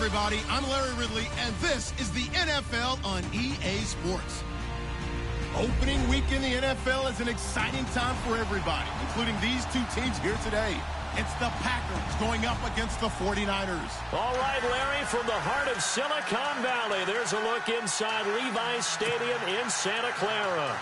everybody. I'm Larry Ridley, and this is the NFL on EA Sports. Opening week in the NFL is an exciting time for everybody, including these two teams here today. It's the Packers going up against the 49ers. All right, Larry, from the heart of Silicon Valley, there's a look inside Levi's Stadium in Santa Clara.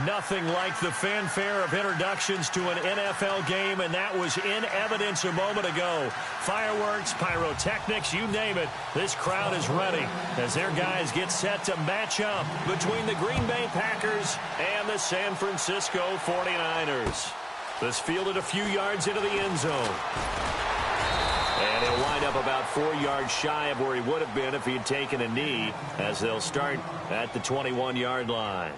Nothing like the fanfare of introductions to an NFL game, and that was in evidence a moment ago. Fireworks, pyrotechnics, you name it. This crowd is ready as their guys get set to match up between the Green Bay Packers and the San Francisco 49ers. This fielded a few yards into the end zone. And he'll wind up about 4 yards shy of where he would have been if he'd taken a knee, as they'll start at the 21-yard line.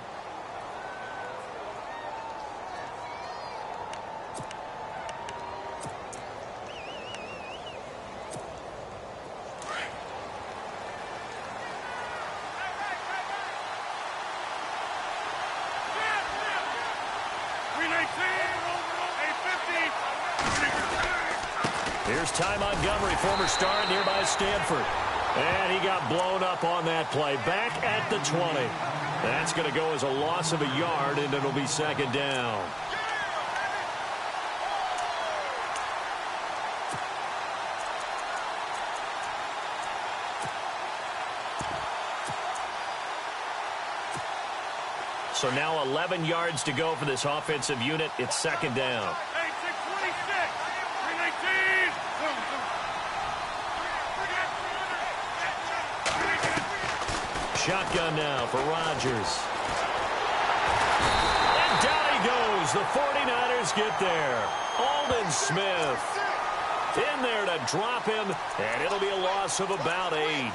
Here's Ty Montgomery, former star at nearby Stanford. And he got blown up on that play. Back at the 20. That's going to go as a loss of a yard, and it'll be second down. So now 11 yards to go for this offensive unit. It's second down. Shotgun now for Rodgers. And down he goes. The 49ers get there. Aldon Smith in there to drop him, and it'll be a loss of about 8.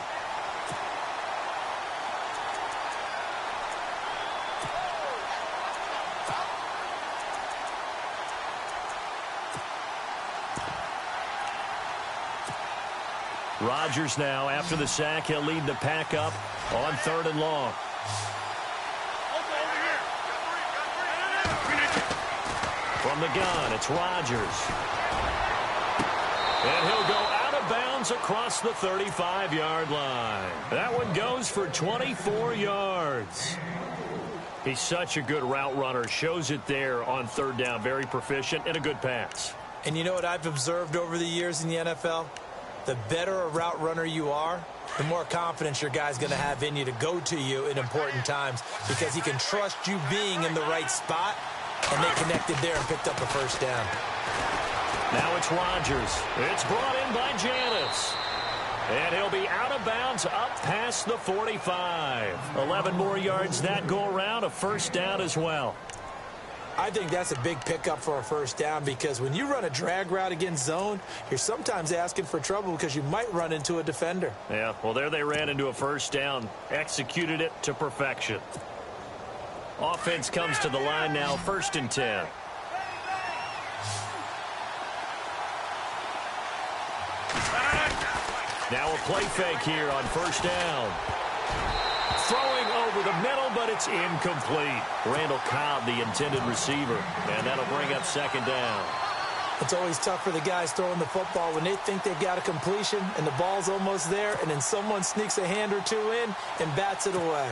Rodgers now, after the sack, he'll lead the pack up on 3rd and long. From the gun, it's Rodgers. And he'll go out of bounds across the 35-yard line. That one goes for 24 yards. He's such a good route runner. Shows it there on 3rd down. Very proficient and a good pass. And you know what I've observed over the years in the NFL? The better a route runner you are, the more confidence your guy's going to have in you to go to you in important times, because he can trust you being in the right spot, and they connected there and picked up a first down. Now it's Rodgers. It's brought in by Janis. And he'll be out of bounds up past the 45. 11 more yards that go around, a first down as well. I think that's a big pickup for a first down, because when you run a drag route against zone, you're sometimes asking for trouble because you might run into a defender. Yeah, well, there they ran into a first down, executed it to perfection. Offense comes to the line now, 1st and 10. Now a play fake here on 1st down. Throwing over the middle, but it's incomplete. Randall Cobb, the intended receiver, and that'll bring up 2nd down. It's always tough for the guys throwing the football when they think they've got a completion and the ball's almost there, and then someone sneaks a hand or two in and bats it away.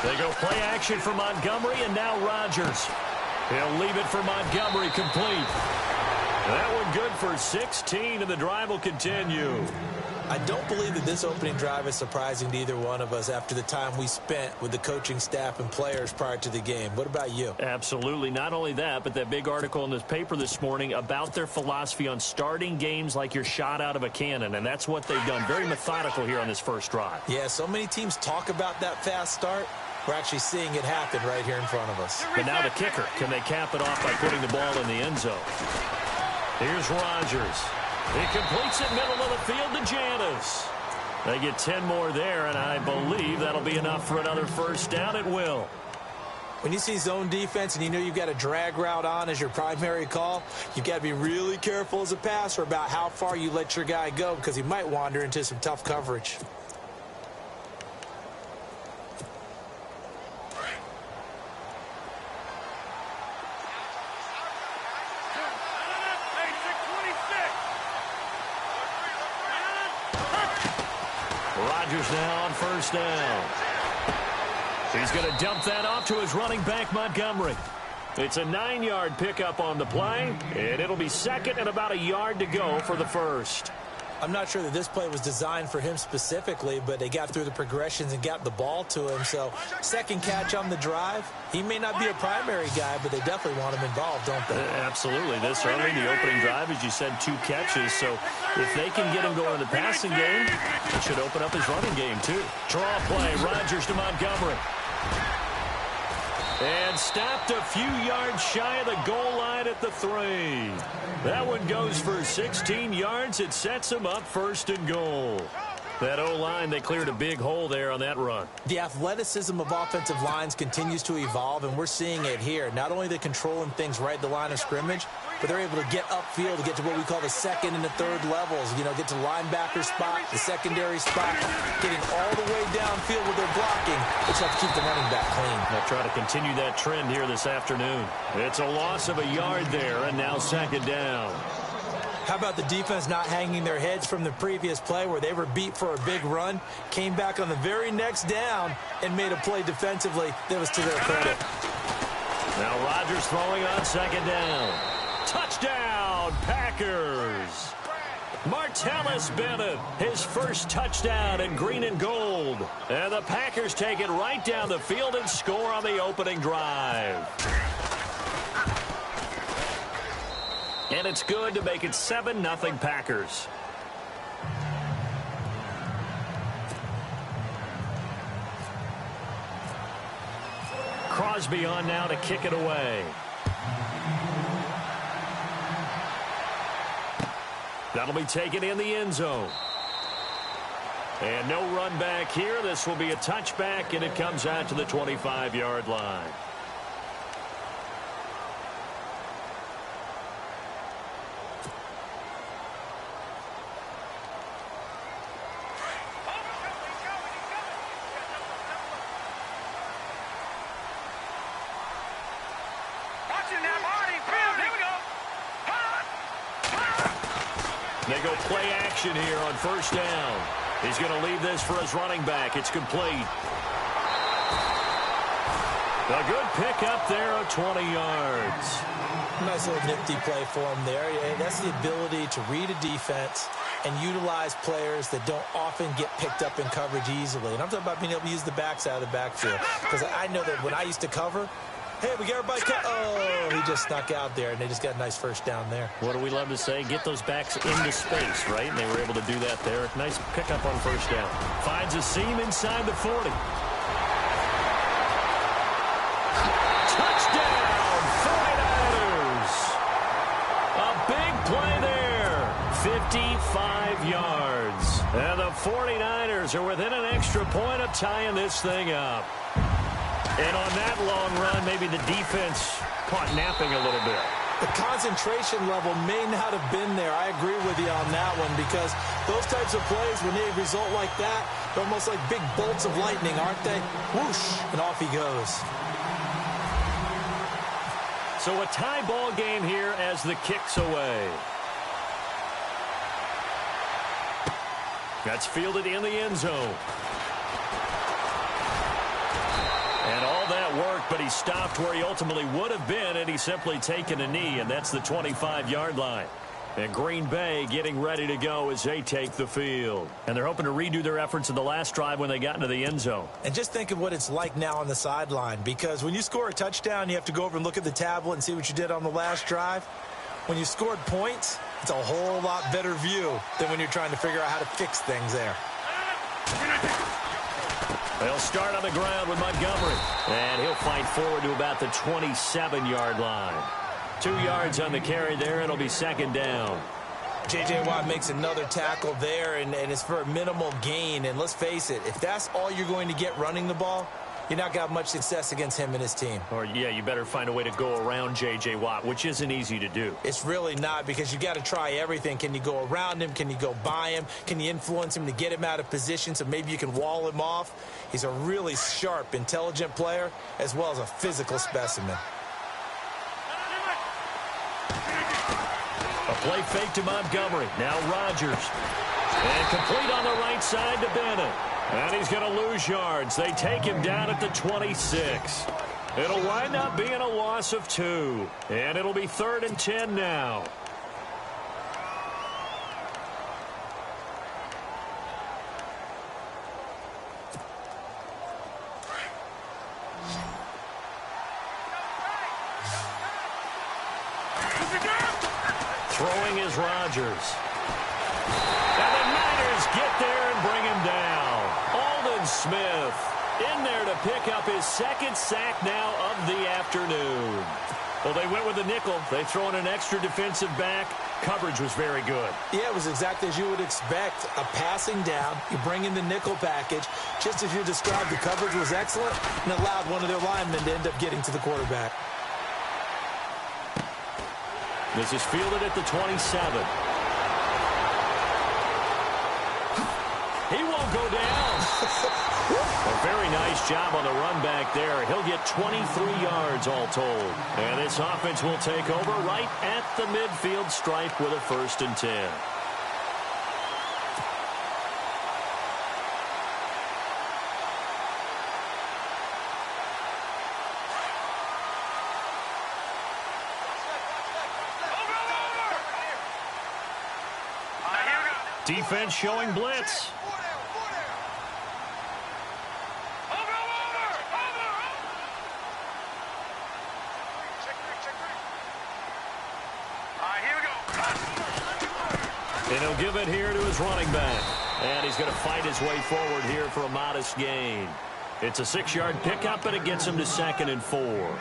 They go play action for Montgomery, and now Rodgers. He'll leave it for Montgomery, complete. That one good for 16, and the drive will continue. I don't believe that this opening drive is surprising to either one of us after the time we spent with the coaching staff and players prior to the game. What about you? Absolutely. Not only that, but that big article in this paper this morning about their philosophy on starting games like you're shot out of a cannon, and that's what they've done. Very methodical here on this first drive. Yeah, so many teams talk about that fast start. We're actually seeing it happen right here in front of us. But now the kicker. Can they cap it off by putting the ball in the end zone? Here's Rodgers. He completes it middle of the field to Janis. They get 10 more there, and I believe that'll be enough for another first down. It will. When you see zone defense and you know you've got a drag route on as your primary call, you've got to be really careful as a passer about how far you let your guy go because he might wander into some tough coverage. Rodgers now on first down. He's going to dump that off to his running back, Montgomery. It's a 9-yard pickup on the play, and it'll be second and about a yard to go for the first. I'm not sure that this play was designed for him specifically, but they got through the progressions and got the ball to him. So second catch on the drive. He may not be a primary guy, but they definitely want him involved, don't they? Absolutely. This early, the opening drive, as you said, 2 catches. So if they can get him going in the passing game, it should open up his running game, too. Draw play, Rodgers to Montgomery. And stopped a few yards shy of the goal line at the 3. That one goes for 16 yards. It sets him up first and goal. That O-line, they cleared a big hole there on that run. The athleticism of offensive lines continues to evolve, and we're seeing it here. Not only they're controlling things right at the line of scrimmage, but they're able to get upfield to get to what we call the second and the third levels. You know, get to linebacker spot, the secondary spot, getting all the way downfield with their blocking. They just have to keep the running back clean. They'll try to continue that trend here this afternoon. It's a loss of a yard there, and now second down. How about the defense not hanging their heads from the previous play where they were beat for a big run, came back on the very next down, and made a play defensively that was to their credit. Now Rodgers throwing on second down. Touchdown, Packers! Martellus Bennett, his first touchdown in green and gold. And the Packers take it right down the field and score on the opening drive. And it's good to make it 7-0 Packers. Crosby on now to kick it away. That'll be taken in the end zone. And no run back here. This will be a touchback, and it comes out to the 25-yard line. They go play action here on first down. He's going to leave this for his running back. It's complete. A good pickup there of 20 yards. Nice little nifty play for him there. That's the ability to read a defense and utilize players that don't often get picked up in coverage easily. And I'm talking about being able to use the backside of the backfield. Because I know that when I used to cover, hey, we got everybody. Oh, he just snuck out there, and they just got a nice first down there. What do we love to say? Get those backs into space, right? And they were able to do that there. Nice pickup on first down. Finds a seam inside the 40. Touchdown, 49ers. A big play there. 55 yards. And the 49ers are within an extra point of tying this thing up. And on that long run, maybe the defense caught napping a little bit. The concentration level may not have been there. I agree with you on that one because those types of plays, when they result like that, they're almost like big bolts of lightning, aren't they? Whoosh, and off he goes. So a tie ball game here as the kick's away. That's fielded in the end zone. And all that work, but he stopped where he ultimately would have been, and he's simply taken a knee, and that's the 25-yard line. And Green Bay getting ready to go as they take the field. And they're hoping to redo their efforts in the last drive when they got into the end zone. And just think of what it's like now on the sideline, because when you score a touchdown, you have to go over and look at the tablet and see what you did on the last drive. When you scored points, it's a whole lot better view than when you're trying to figure out how to fix things there. They'll start on the ground with Montgomery. And he'll fight forward to about the 27-yard line. 2 yards on the carry there. It'll be second down. J.J. Watt makes another tackle there, and it's for a minimal gain. And let's face it, if that's all you're going to get running the ball, you're not going to have much success against him and his team. Or, yeah, you better find a way to go around J.J. Watt, which isn't easy to do. It's really not, because you got to try everything. Can you go around him? Can you go by him? Can you influence him to get him out of position so maybe you can wall him off? He's a really sharp, intelligent player, as well as a physical specimen. A play fake to Montgomery. Now Rodgers. And complete on the right side to Bennett. And he's going to lose yards. They take him down at the 26. It'll wind up being a loss of 2. And it'll be 3rd and 10 now. Throwing is Rodgers. And the Niners get there and bring him down. Aldon Smith in there to pick up his 2nd sack now of the afternoon. Well, they went with the nickel. They throw in an extra defensive back. Coverage was very good. Yeah, it was exactly as you would expect. A passing down. You bring in the nickel package. Just as you described, the coverage was excellent and allowed one of their linemen to end up getting to the quarterback. This is fielded at the 27. He won't go down. A very nice job on the run back there. He'll get 23 yards all told. And this offense will take over right at the midfield stripe with a 1st and 10. Defense showing blitz. And he'll give it here to his running back. And he's going to fight his way forward here for a modest gain. It's a 6-yard pickup, and it gets him to 2nd and 4.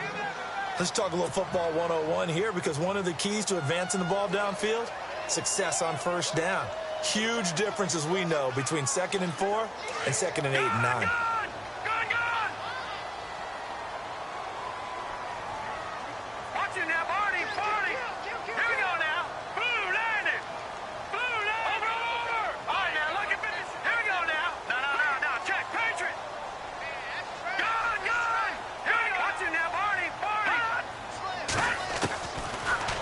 Let's talk a little football 101 here, because one of the keys to advancing the ball downfield, success on 1st down. Huge difference, as we know, between 2nd and 4 and 2nd and 8 and 9.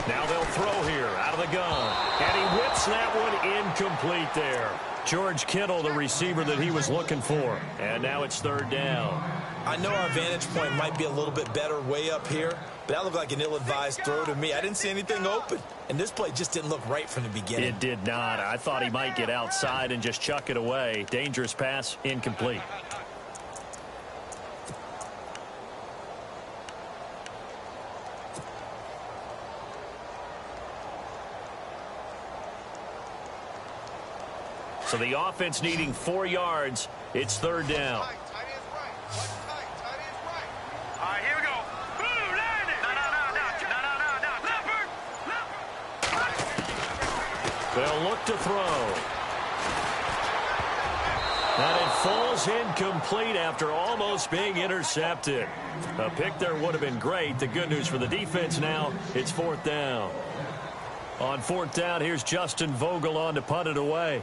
Now they'll throw here out of the gun. And he whips that one incomplete there. George Kittle, the receiver that he was looking for. And now it's 3rd down. I know our vantage point might be a little bit better way up here, but that looked like an ill-advised throw to me. I didn't see anything open, and this play just didn't look right from the beginning. It did not. I thought he might get outside and just chuck it away. Dangerous pass, incomplete. So the offense needing 4 yards. It's 3rd down. Here we go. Boom, land it. They'll look to throw. And it falls incomplete after almost being intercepted. A pick there would have been great. The good news for the defense now, it's 4th down. On 4th down, here's Justin Vogel on to punt it away.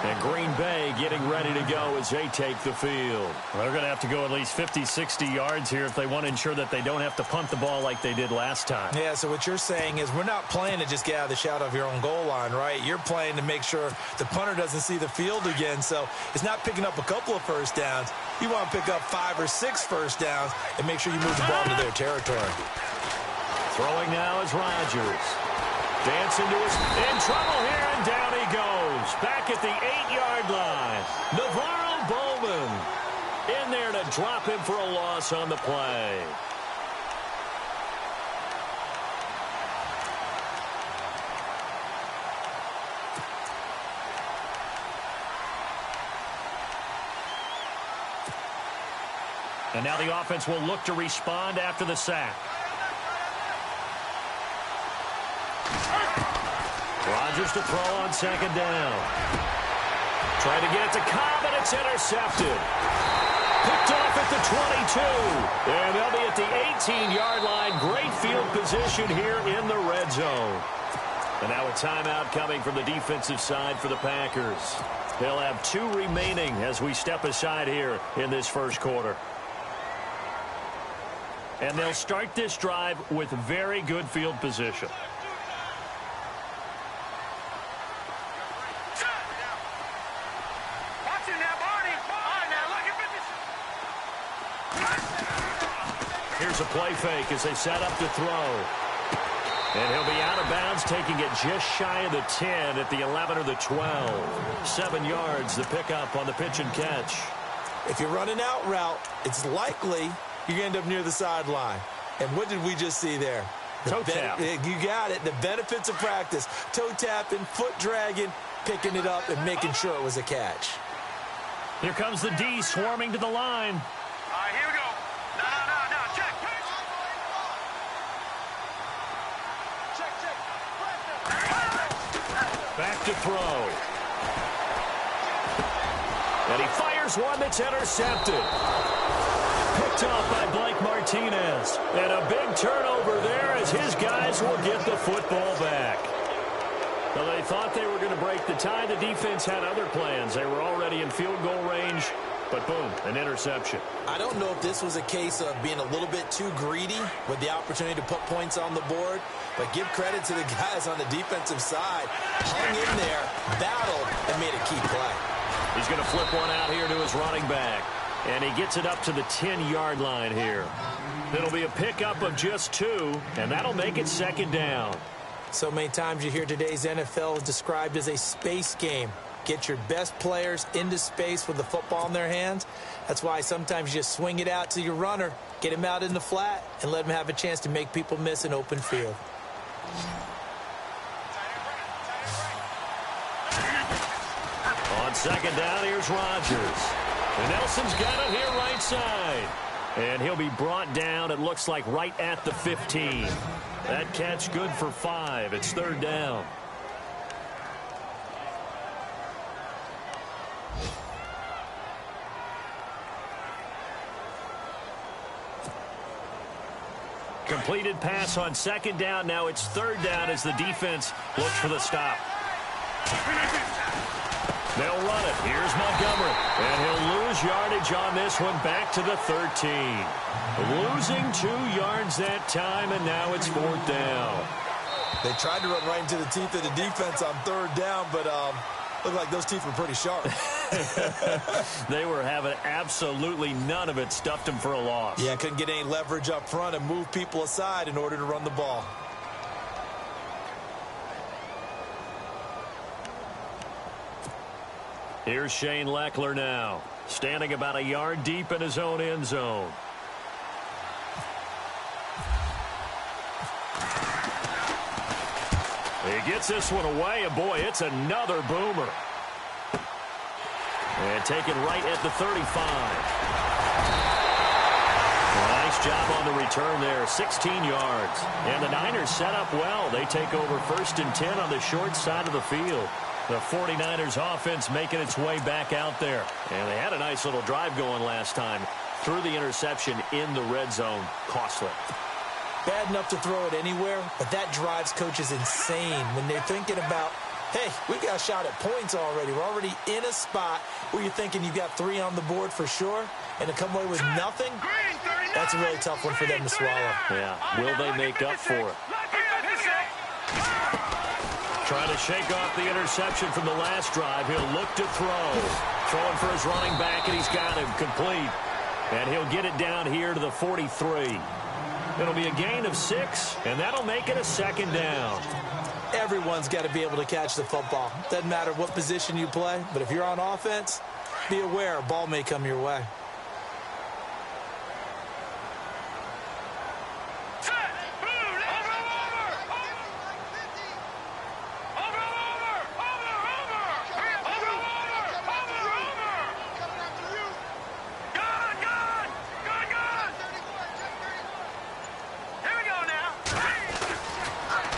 And Green Bay getting ready to go as they take the field. They're going to have to go at least 50, 60 yards here if they want to ensure that they don't have to punt the ball like they did last time. Yeah, so what you're saying is we're not playing to just get out of the shadow of your own goal line, right? You're playing to make sure the punter doesn't see the field again. So it's not picking up a couple of 1st downs. You want to pick up 5 or 6 1st downs and make sure you move the ball into their territory. Throwing now is Rodgers. Dancing to his in trouble here, and down he goes. Back at the 8-yard line. Navarro Bowman in there to drop him for a loss on the play. And now the offense will look to respond after the sack. Rodgers to throw on second down. Trying to get it to Cobb, and it's intercepted. Picked off at the 22. And they'll be at the 18-yard line. Great field position here in the red zone. And now a timeout coming from the defensive side for the Packers. They'll have 2 remaining as we step aside here in this first quarter. And they'll start this drive with very good field position. Here's a play fake as they set up to throw. And he'll be out of bounds, taking it just shy of the 10 at the 11 or the 12. 7 yards, the pickup on the pitch and catch. If you're running out route, it's likely you end up near the sideline. And what did we just see there? Toe tap. You got it. The benefits of practice. Toe tapping, foot dragging, picking it up, and making sure it was a catch. Here comes the D swarming to the line. All right, here we go. No, check. Back to throw. And he fires one that's intercepted. Picked off by Blake Martinez. And a big turnover there as his guys will get the football back. Well, they thought they were going to break the tie. The defense had other plans. They were already in field goal range. But boom, an interception. I don't know if this was a case of being a little bit too greedy with the opportunity to put points on the board. But give credit to the guys on the defensive side. Hung in there, battled, and made a key play. He's going to flip one out here to his running back. And he gets it up to the 10-yard line here. It'll be a pickup of just 2, and that'll make it second down. So many times you hear today's NFL is described as a space game. Get your best players into space with the football in their hands. That's why sometimes you just swing it out to your runner, get him out in the flat, and let him have a chance to make people miss an open field. On second down, here's Rodgers. And Nelson's got it here right side. And he'll be brought down, it looks like, right at the 15. That catch good for 5. It's third down. Completed pass on second down. Now it's third down as the defense looks for the stop. They'll run it. Here's Montgomery. And he'll lose yardage on this one back to the 13. Losing 2 yards that time, and now it's fourth down. They tried to run right into the teeth of the defense on third down, but looked like those teeth were pretty sharp. They were having absolutely none of it. Stuffed them for a loss. Yeah, couldn't get any leverage up front and move people aside in order to run the ball. Here's Shane Leckler now, standing about a yard deep in his own end zone. He gets this one away, and boy, it's another boomer. And taken right at the 35. Nice job on the return there, 16 yards. And the Niners set up well. They take over 1st and 10 on the short side of the field. The 49ers offense making its way back out there. And they had a nice little drive going last time. Threw the interception in the red zone. Costly. Bad enough to throw it anywhere, but that drives coaches insane when they're thinking about, hey, we got a shot at points already. We're already in a spot where you're thinking you got 3 on the board for sure, and to come away with nothing, that's a really tough one for them to swallow. Yeah, will they make up for it? Trying to shake off the interception from the last drive. He'll look to throw. Throwing for his running back, and he's got him complete. And he'll get it down here to the 43. It'll be a gain of 6, and that'll make it a second down. Everyone's got to be able to catch the football. Doesn't matter what position you play, but if you're on offense, be aware a ball may come your way.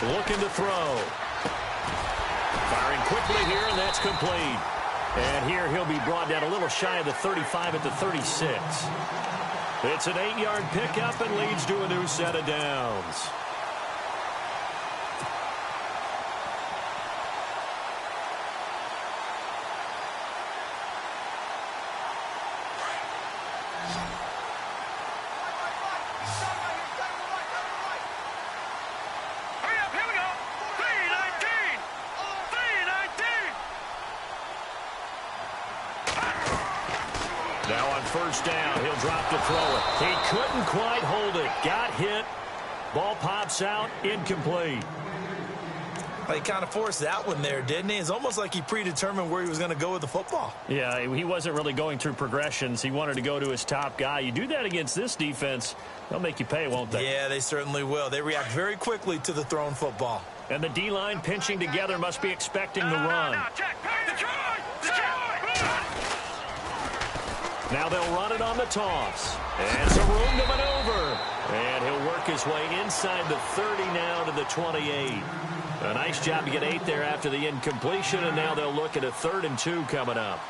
Looking to throw. Firing quickly here, and that's complete. And here he'll be brought down a little shy of the 35 at the 36. It's an 8-yard pickup and leads to a new set of downs. Now on first down, he'll drop to throw it. He couldn't quite hold it. Got hit. Ball pops out. Incomplete. Well, he kind of forced that one there, didn't he? It's almost like he predetermined where he was going to go with the football. Yeah, he wasn't really going through progressions. He wanted to go to his top guy. You do that against this defense, they'll make you pay, won't they? Yeah, they certainly will. They react very quickly to the thrown football. And the D-line pinching together must be expecting the run. Now they'll run it on the toss. And some room to maneuver. And he'll work his way inside the 30 now to the 28. A nice job to get 8 there after the incompletion, and now they'll look at a 3rd and 2 coming up.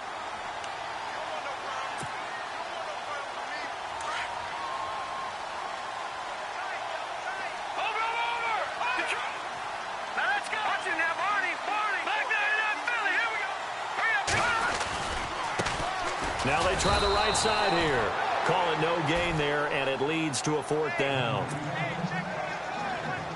Now they try the right side here. Call it no gain there, and it leads to a 4th down.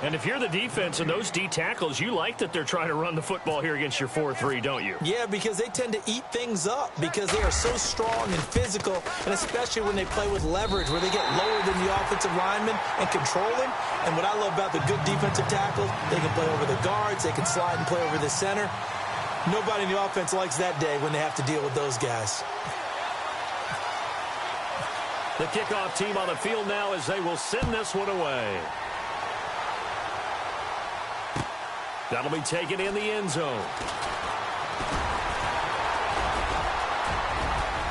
And if you're the defense and those D tackles, you like that they're trying to run the football here against your 4-3, don't you? Yeah, because they tend to eat things up because they are so strong and physical, and especially when they play with leverage where they get lower than the offensive lineman and control him. And what I love about the good defensive tackles, they can play over the guards, they can slide and play over the center. Nobody in the offense likes that day when they have to deal with those guys. The kickoff team on the field now as they will send this one away. That'll be taken in the end zone.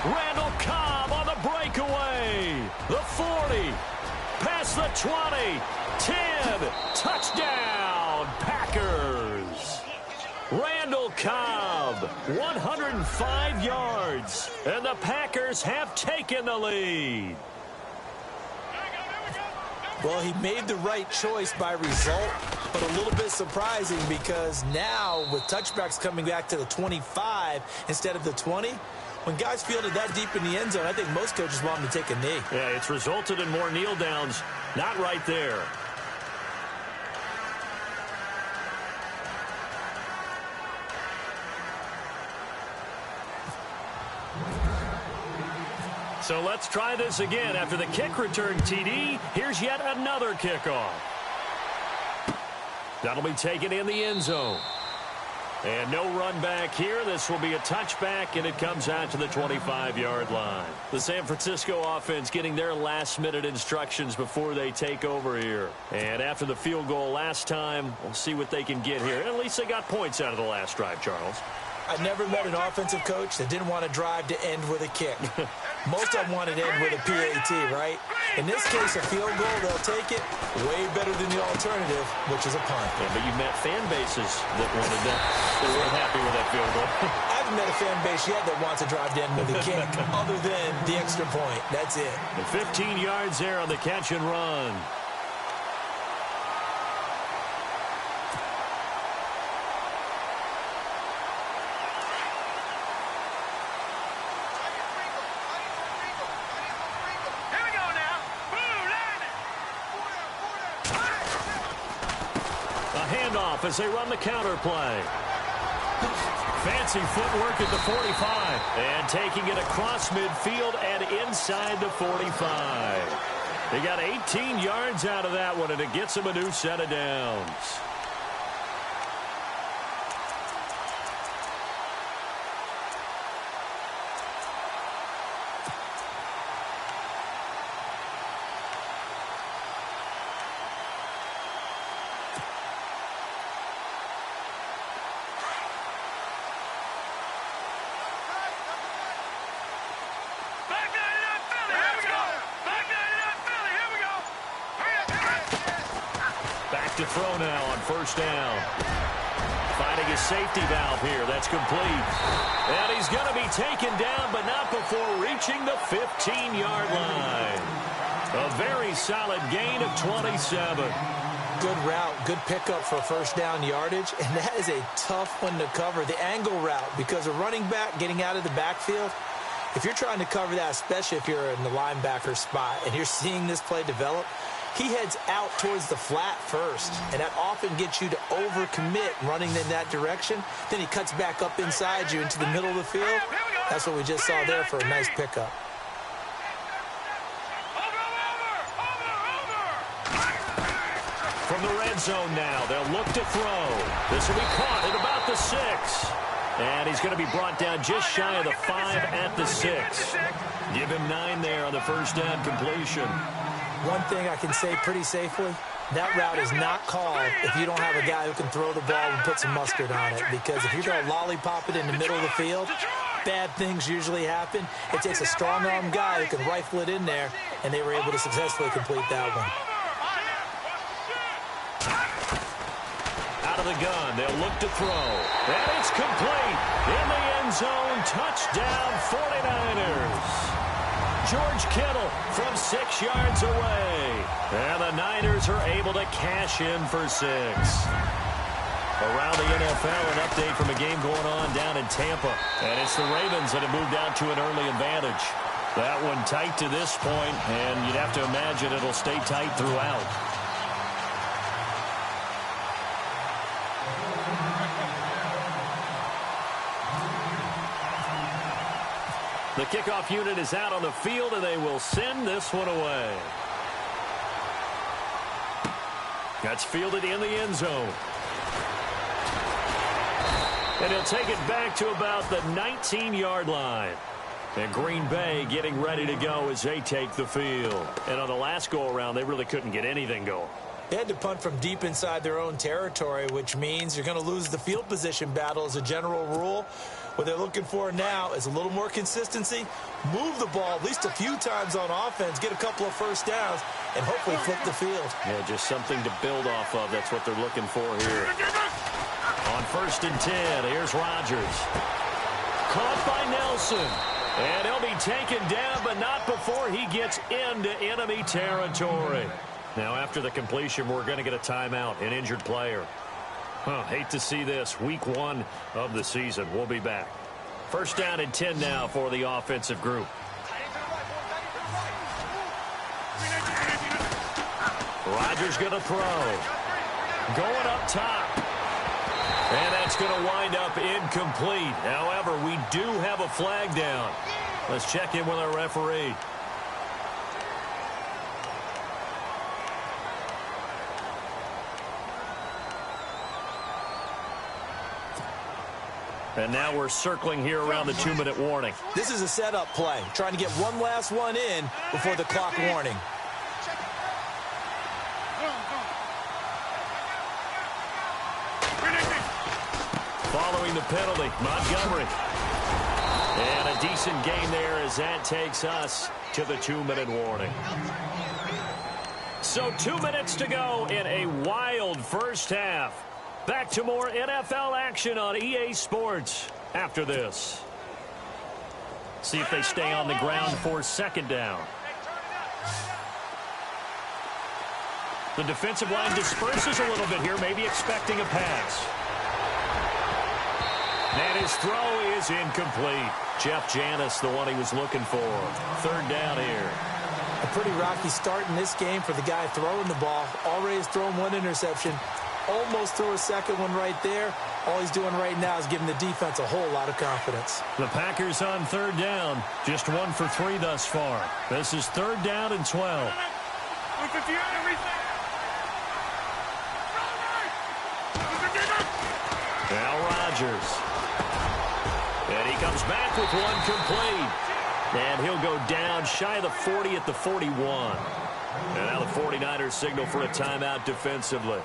Randall Cobb on the breakaway. The 40. Past the 20. 10. Touchdown, Packers. Randall Cobb, 105 yards. And the Packers have taken the lead. Well, he made the right choice by result, but a little bit surprising because now with touchbacks coming back to the 25 instead of the 20, when guys fielded that deep in the end zone, I think most coaches want them to take a knee. Yeah, it's resulted in more kneel downs. Not right there. So let's try this again. After the kick return TD, here's yet another kickoff. That'll be taken in the end zone. And no run back here. This will be a touchback, and it comes out to the 25-yard line. The San Francisco offense getting their last-minute instructions before they take over here. And after the field goal last time, we'll see what they can get here. At least they got points out of the last drive, Charles. I never met an offensive coach that didn't want to drive to end with a kick. Most of them wanted to end with a PAT, right? In this case, a field goal, they'll take it. Way better than the alternative, which is a punt. Yeah, but you met fan bases that wanted that. They weren't happy with that field goal. I haven't met a fan base yet that wants to drive to end with a kick other than the extra point. That's it. And 15 yards there on the catch and run. As they run the counter play. Fancy footwork at the 45. And taking it across midfield and inside the 45. They got 18 yards out of that one, and it gets them a new set of downs. to throw now on first down. Finding his safety valve here. That's complete. And he's going to be taken down, but not before reaching the 15-yard line. A very solid gain of 27. Good route, good pickup for first down yardage, and that is a tough one to cover, the angle route, because a running back getting out of the backfield, if you're trying to cover that, especially if you're in the linebacker spot and you're seeing this play develop, he heads out towards the flat first, and that often gets you to overcommit running in that direction. Then he cuts back up inside you into the middle of the field. That's what we just saw there for a nice pickup. From the red zone now, they'll look to throw. This will be caught at about the 6. And he's going to be brought down just shy of the 5 at the 6. Give him 9 there on the first down completion. One thing I can say pretty safely, that route is not called if you don't have a guy who can throw the ball and put some mustard on it. Because if you're going to lollipop it in the middle of the field, bad things usually happen. It takes a strong-arm guy who can rifle it in there, and they were able to successfully complete that one. Out of the gun, they'll look to throw. And it's complete. In the end zone, touchdown 49ers. George Kittle from 6 yards away. And the Niners are able to cash in for 6. Around the NFL, an update from a game going on down in Tampa. And it's the Ravens that have moved out to an early advantage. That one tight to this point, and you'd have to imagine it'll stay tight throughout. The kickoff unit is out on the field, and they will send this one away. That's fielded in the end zone. And he'll take it back to about the 19-yard line. And Green Bay getting ready to go as they take the field. And on the last go-around, they really couldn't get anything going. They had to punt from deep inside their own territory, which means you're going to lose the field position battle as a general rule. What they're looking for now is a little more consistency, move the ball at least a few times on offense, get a couple of first downs, and hopefully flip the field. Yeah, just something to build off of. That's what they're looking for here. On 1st and 10, here's Rodgers. Caught by Nelson. And he'll be taken down, but not before he gets into enemy territory. Now, after the completion, we're going to get a timeout, an injured player. Hate to see this. Week 1 of the season. We'll be back. 1st down and 10 now for the offensive group. Rodgers going to throw. Going up top. And that's going to wind up incomplete. However, we do have a flag down. Let's check in with our referee. And now we're circling here around the 2-minute warning. This is a setup play, trying to get one last one in before the clock warning. Following the penalty, Montgomery. And a decent gain there as that takes us to the 2-minute warning. So 2 minutes to go in a wild first half. Back to more NFL action on EA Sports after this. See if they stay on the ground for 2nd down. The defensive line disperses a little bit here, maybe expecting a pass. And his throw is incomplete. Jeff Janis, the one he was looking for. 3rd down here. A pretty rocky start in this game for the guy throwing the ball. Already has thrown 1 interception. Almost threw a 2nd one right there. All he's doing right now is giving the defense a whole lot of confidence. The Packers on 3rd down. Just 1 for 3 thus far. This is 3rd down and 12. Now Rodgers. And he comes back with 1 complete. And he'll go down shy of the 40 at the 41. And now the 49ers signal for a timeout defensively.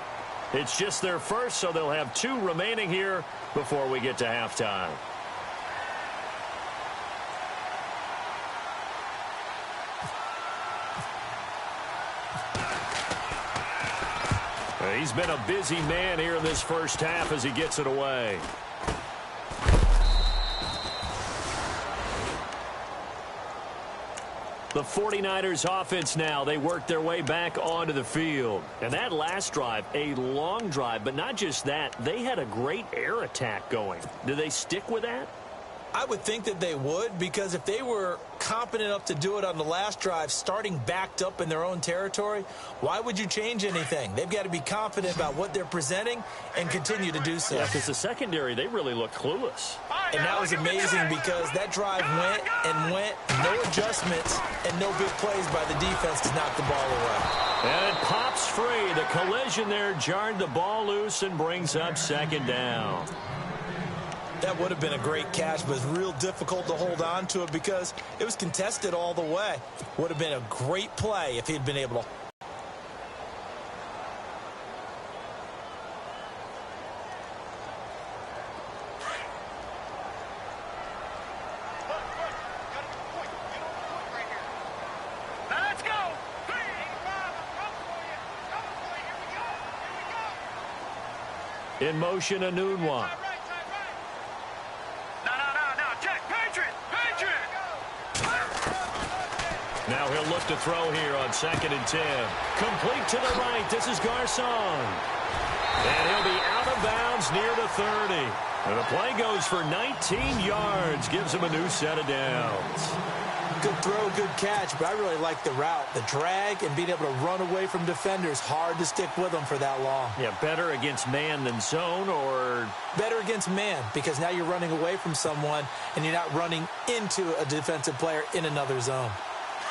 It's just their first, so they'll have 2 remaining here before we get to halftime. He's been a busy man here in this first half as he gets it away. The 49ers offense now, they work their way back onto the field. And that last drive, a long drive, but not just that, they had a great air attack going. Do they stick with that? I would think that they would, because if they were competent enough to do it on the last drive, starting backed up in their own territory, why would you change anything? They've got to be confident about what they're presenting and continue to do so. Yeah, because the secondary, they really look clueless. And that was amazing because that drive went and went, no adjustments, and no big plays by the defense to knock the ball away. And it pops free. The collision there jarred the ball loose and brings up second down. That would have been a great catch, but it's real difficult to hold on to it because it was contested all the way. Would have been a great play if he'd been able to. In motion, a Nunwa. Now he'll look to throw here on 2nd and 10. Complete to the right. This is Garcon. And he'll be out of bounds near the 30. And the play goes for 19 yards. Gives him a new set of downs. Good throw, good catch, but I really like the route. The drag and being able to run away from defenders. Hard to stick with them for that long. Yeah, better against man than zone, or? Better against man, because now you're running away from someone and you're not running into a defensive player in another zone.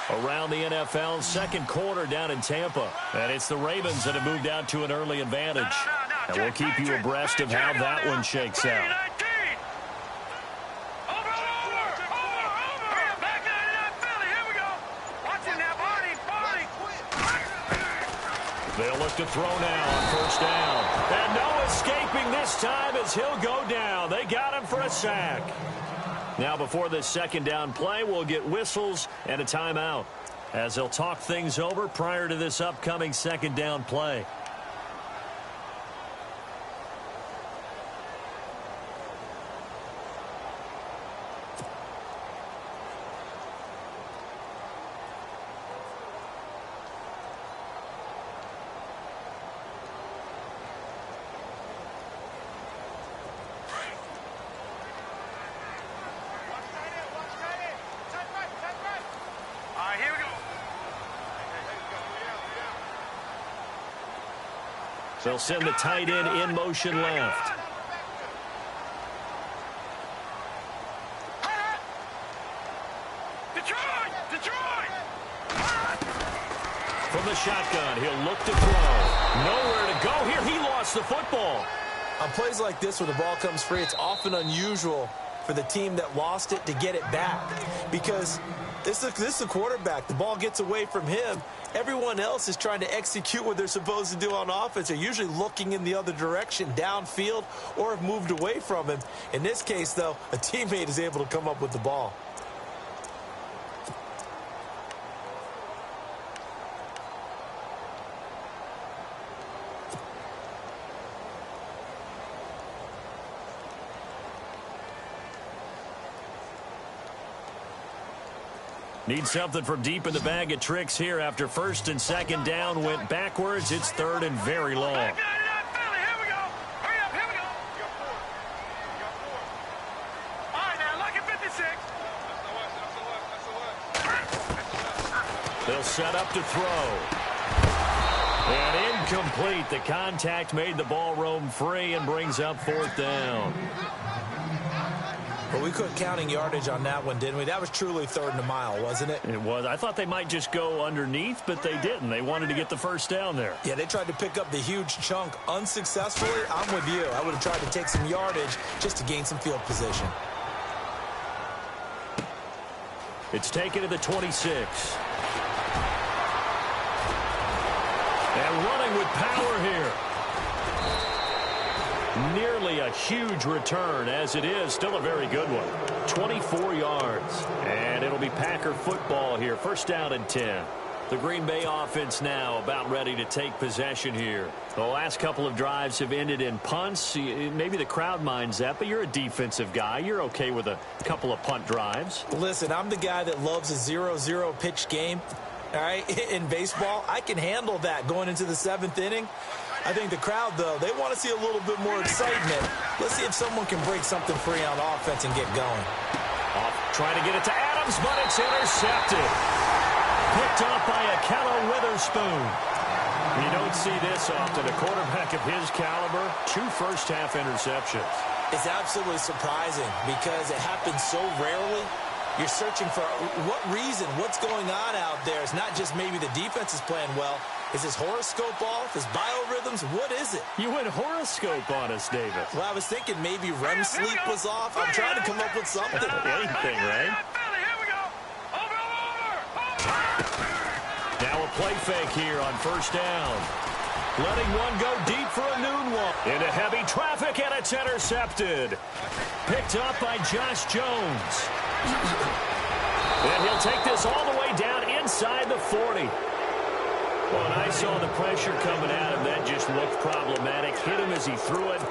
Around the NFL, second quarter down in Tampa. And it's the Ravens that have moved out to an early advantage. And we'll keep you abreast of how that one shakes out. They'll look to throw now on first down. And no escaping this time as he'll go down. They got him for a sack. Now, before this second down play, we'll get whistles and a timeout as they'll talk things over prior to this upcoming second down play. They'll send the tight end in motion left. From the shotgun, he'll look to throw. Nowhere to go here. He lost the football. On plays like this where the ball comes free, it's often unusual for the team that lost it to get it back, because this is the quarterback. The ball gets away from him. Everyone else is trying to execute what they're supposed to do on offense. They're usually looking in the other direction, downfield, or have moved away from him. In this case, though, a teammate is able to come up with the ball. Need something from deep in the bag of tricks here after first and second down went backwards. It's third and very long. They'll set up to throw. And incomplete. The contact made the ball roam free and brings up fourth down. But we quit counting yardage on that one, didn't we? That was truly third and a mile, wasn't it? It was. I thought they might just go underneath, but they didn't. They wanted to get the first down there. Yeah, they tried to pick up the huge chunk unsuccessfully. I'm with you. I would have tried to take some yardage just to gain some field position. It's taken to the 26. And running with power here. Nearly a huge return, as it is still a very good one. 24 yards. And it'll be Packer football here. First down and 10. The Green Bay offense now about ready to take possession here. The last couple of drives have ended in punts. Maybe the crowd minds that, but you're a defensive guy. You're okay with a couple of punt drives. Listen, I'm the guy that loves a 0-0 pitch game. All right, in baseball, I can handle that going into the 7th inning. I think the crowd, though, they want to see a little bit more excitement. Let's see if someone can break something free on offense and get going. Trying to get it to Adams, but it's intercepted. Picked off by Akello Witherspoon. You don't see this often. A quarterback of his caliber, 2 first-half interceptions. It's absolutely surprising because it happens so rarely. You're searching for what reason, what's going on out there. It's not just maybe the defense is playing well. Is his horoscope off? His biorhythms? What is it? You went horoscope on us, David. Well, I was thinking maybe REM sleep was off. I'm trying to come up with something. Anything, right? Now a play fake here on first down. Letting one go deep for a noon one. Into heavy traffic, and it's intercepted. Picked up by Josh Jones. And he'll take this all the way down inside the 40. When I saw the pressure coming at him, that just looked problematic. Hit him as he threw it,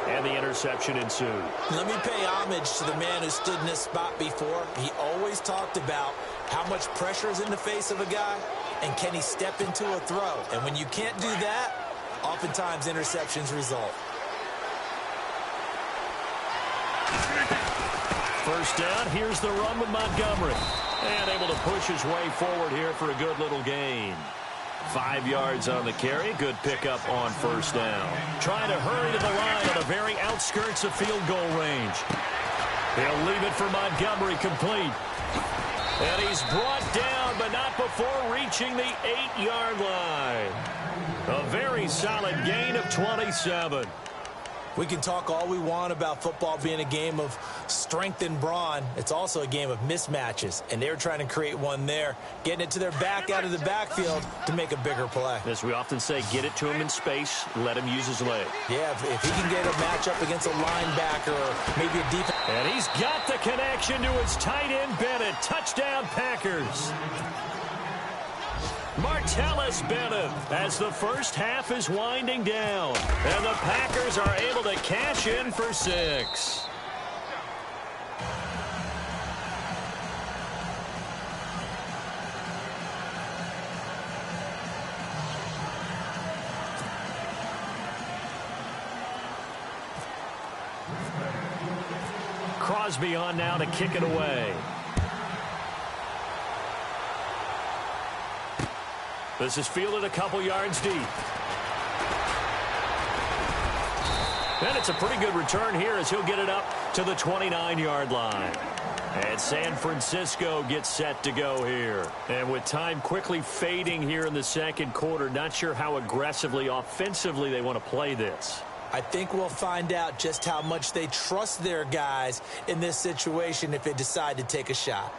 and the interception ensued. Let me pay homage to the man who stood in this spot before. He always talked about how much pressure is in the face of a guy, and can he step into a throw. And when you can't do that, oftentimes interceptions result. First down, here's the run with Montgomery. And able to push his way forward here for a good little gain. 5 yards on the carry. Good pickup on first down. Trying to hurry to the line on the very outskirts of field goal range. He'll leave it for Montgomery complete. And he's brought down, but not before reaching the 8-yard line. A very solid gain of 27. We can talk all we want about football being a game of strength and brawn. It's also a game of mismatches, and they're trying to create one there, getting it to their back out of the backfield to make a bigger play. As we often say, get it to him in space, let him use his leg. Yeah, if he can get a matchup against a linebacker or maybe a defense. And he's got the connection to his tight end, Bennett. Touchdown, Packers. Martellus Bennett as the first half is winding down. And the Packers are able to cash in for 6. Crosby on now to kick it away. This is fielded a couple yards deep. And it's a pretty good return here as he'll get it up to the 29-yard line. And San Francisco gets set to go here. And with time quickly fading here in the second quarter, not sure how aggressively, offensively they want to play this. I think we'll find out just how much they trust their guys in this situation if they decide to take a shot.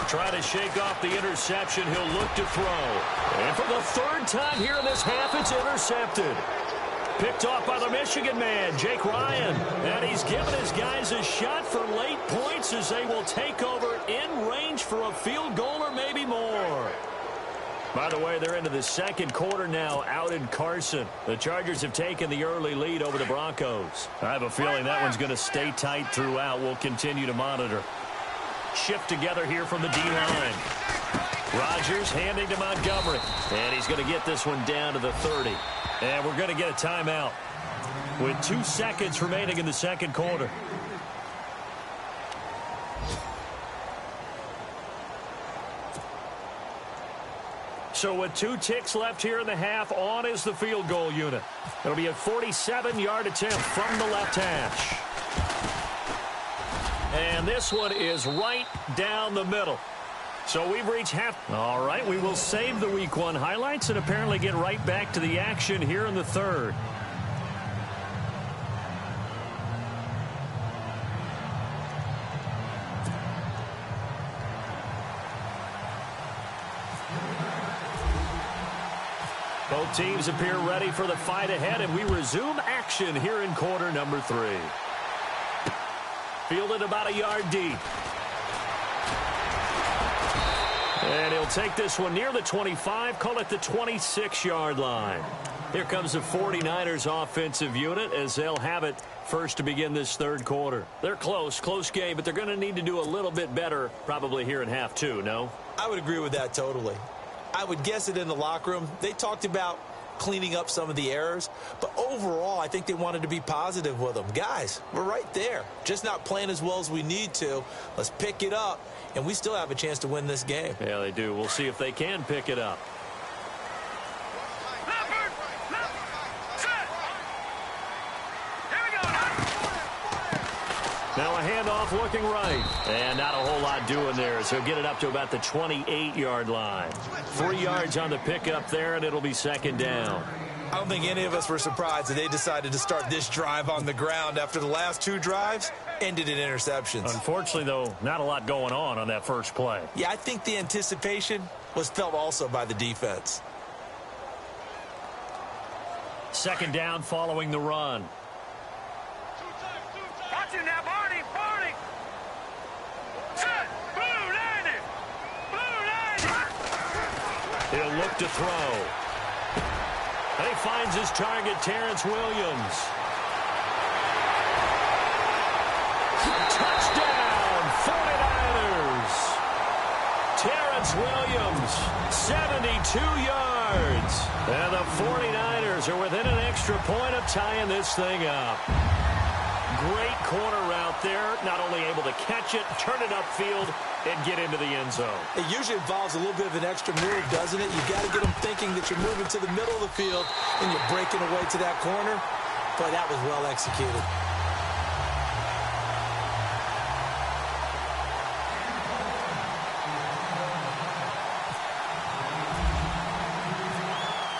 Trying to shake off the interception. He'll look to throw. And for the 3rd time here in this half, it's intercepted. Picked off by the Michigan man, Jake Ryan. And he's given his guys a shot for late points as they will take over in range for a field goal or maybe more. By the way, they're into the second quarter now out in Carson. The Chargers have taken the early lead over the Broncos. I have a feeling that one's going to stay tight throughout. We'll continue to monitor. Shift together here from the D-line. Rodgers handing to Montgomery. And he's going to get this one down to the 30. And we're going to get a timeout with 2 seconds remaining in the second quarter. So with 2 ticks left here in the half, on is the field goal unit. It'll be a 47-yard attempt from the left hash. And this one is right down the middle. So we've reached half. All right, we will save the Week 1 highlights and apparently get right back to the action here in the third. Both teams appear ready for the fight ahead, and we resume action here in quarter number 3. Fielded about a yard deep. And he'll take this one near the 25, call it the 26-yard line. Here comes the 49ers offensive unit as they'll have it first to begin this third quarter. They're close game, but they're going to need to do a little bit better probably here in half 2, no? I would agree with that totally. I would guess it in the locker room. They talked about cleaning up some of the errors, but overall, I think they wanted to be positive with them. Guys, we're right there. Just not playing as well as we need to. Let's pick it up, and we still have a chance to win this game. Yeah, they do. We'll see if they can pick it up. Now a handoff looking right. And not a whole lot doing there, so get it up to about the 28-yard line. 3 yards on the pickup there, and it'll be second down. I don't think any of us were surprised that they decided to start this drive on the ground after the last 2 drives ended in interceptions. Unfortunately, though, not a lot going on that first play. Yeah, I think the anticipation was felt also by the defense. Second down following the run. Watch him now, Barney. Set. Blue 90. He'll look to throw. And he finds his target, Terrence Williams. Touchdown, 49ers. Terrence Williams, 72 yards. And the 49ers are within an extra point of tying this thing up. Great corner route there. Not only able to catch it, turn it upfield, and get into the end zone. It usually involves a little bit of an extra move, doesn't it? You've got to get them thinking that you're moving to the middle of the field and you're breaking away to that corner. Boy, that was well executed.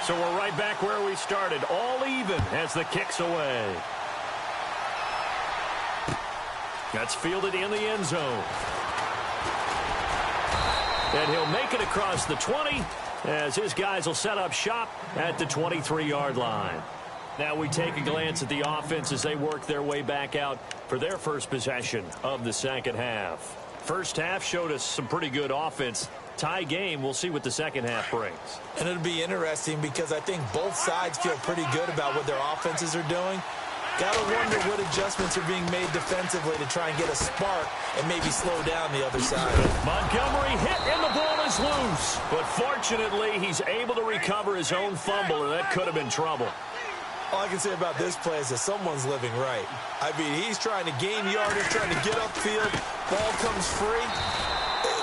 So we're right back where we started, all even as the kick's away. That's fielded in the end zone. And he'll make it across the 20 as his guys will set up shop at the 23-yard line. Now we take a glance at the offense as they work their way back out for their first possession of the second half. First half showed us some pretty good offense. Tie game, we'll see what the second half brings. And it'll be interesting because I think both sides feel pretty good about what their offenses are doing. Got to wonder what adjustments are being made defensively to try and get a spark and maybe slow down the other side. Montgomery hit and the ball is loose. But fortunately, he's able to recover his own fumble, or that could have been trouble. All I can say about this play is that someone's living right. I mean, he's trying to gain yardage, trying to get upfield. Ball comes free.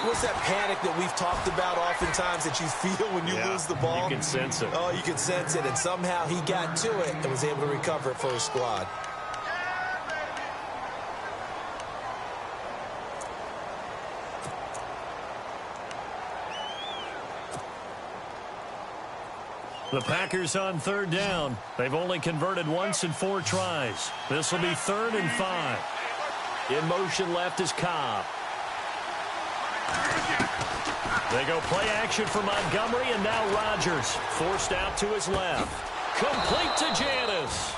What's that panic that we've talked about oftentimes that you feel when you lose the ball? You can sense it. Oh, you can sense it. And somehow he got to it and was able to recover it for his squad. The Packers on third down. They've only converted once in 4 tries. This will be 3rd and 5. In motion left is Cobb. They go play action for Montgomery, and now Rodgers forced out to his left. Complete to Janis.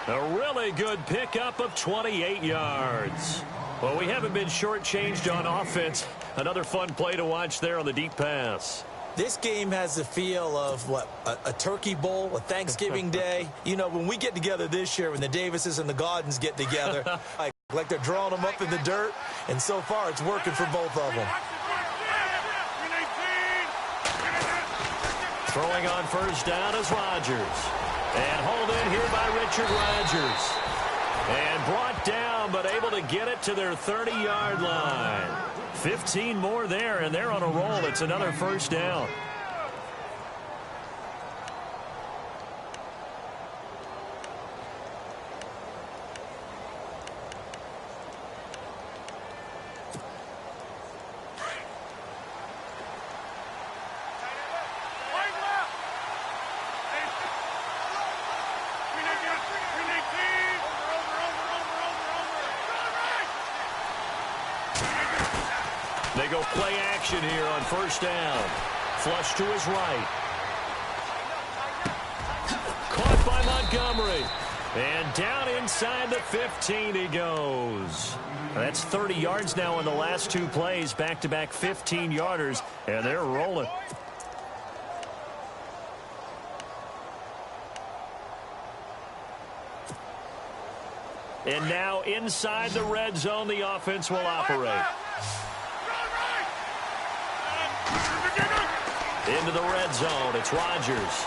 A really good pickup of 28 yards. Well, we haven't been shortchanged on offense. Another fun play to watch there on the deep pass. This game has the feel of, what, a turkey bowl, a Thanksgiving day. You know, when we get together this year, when the Davises and the Gaudens get together, like they're drawing them up in the dirt, and so far it's working for both of them. Throwing on first down is Rodgers. And hauled in here by Richard Rodgers. And brought down, but able to get it to their 30-yard line. 15 more there, and they're on a roll. It's another first down. They go play action here on first down. Flush to his right. Montgomery. And down inside the 15 he goes. That's 30 yards now in the last two plays. Back-to-back 15-yarders, and they're rolling. And now inside the red zone, the offense will operate. Into the red zone, it's Rodgers.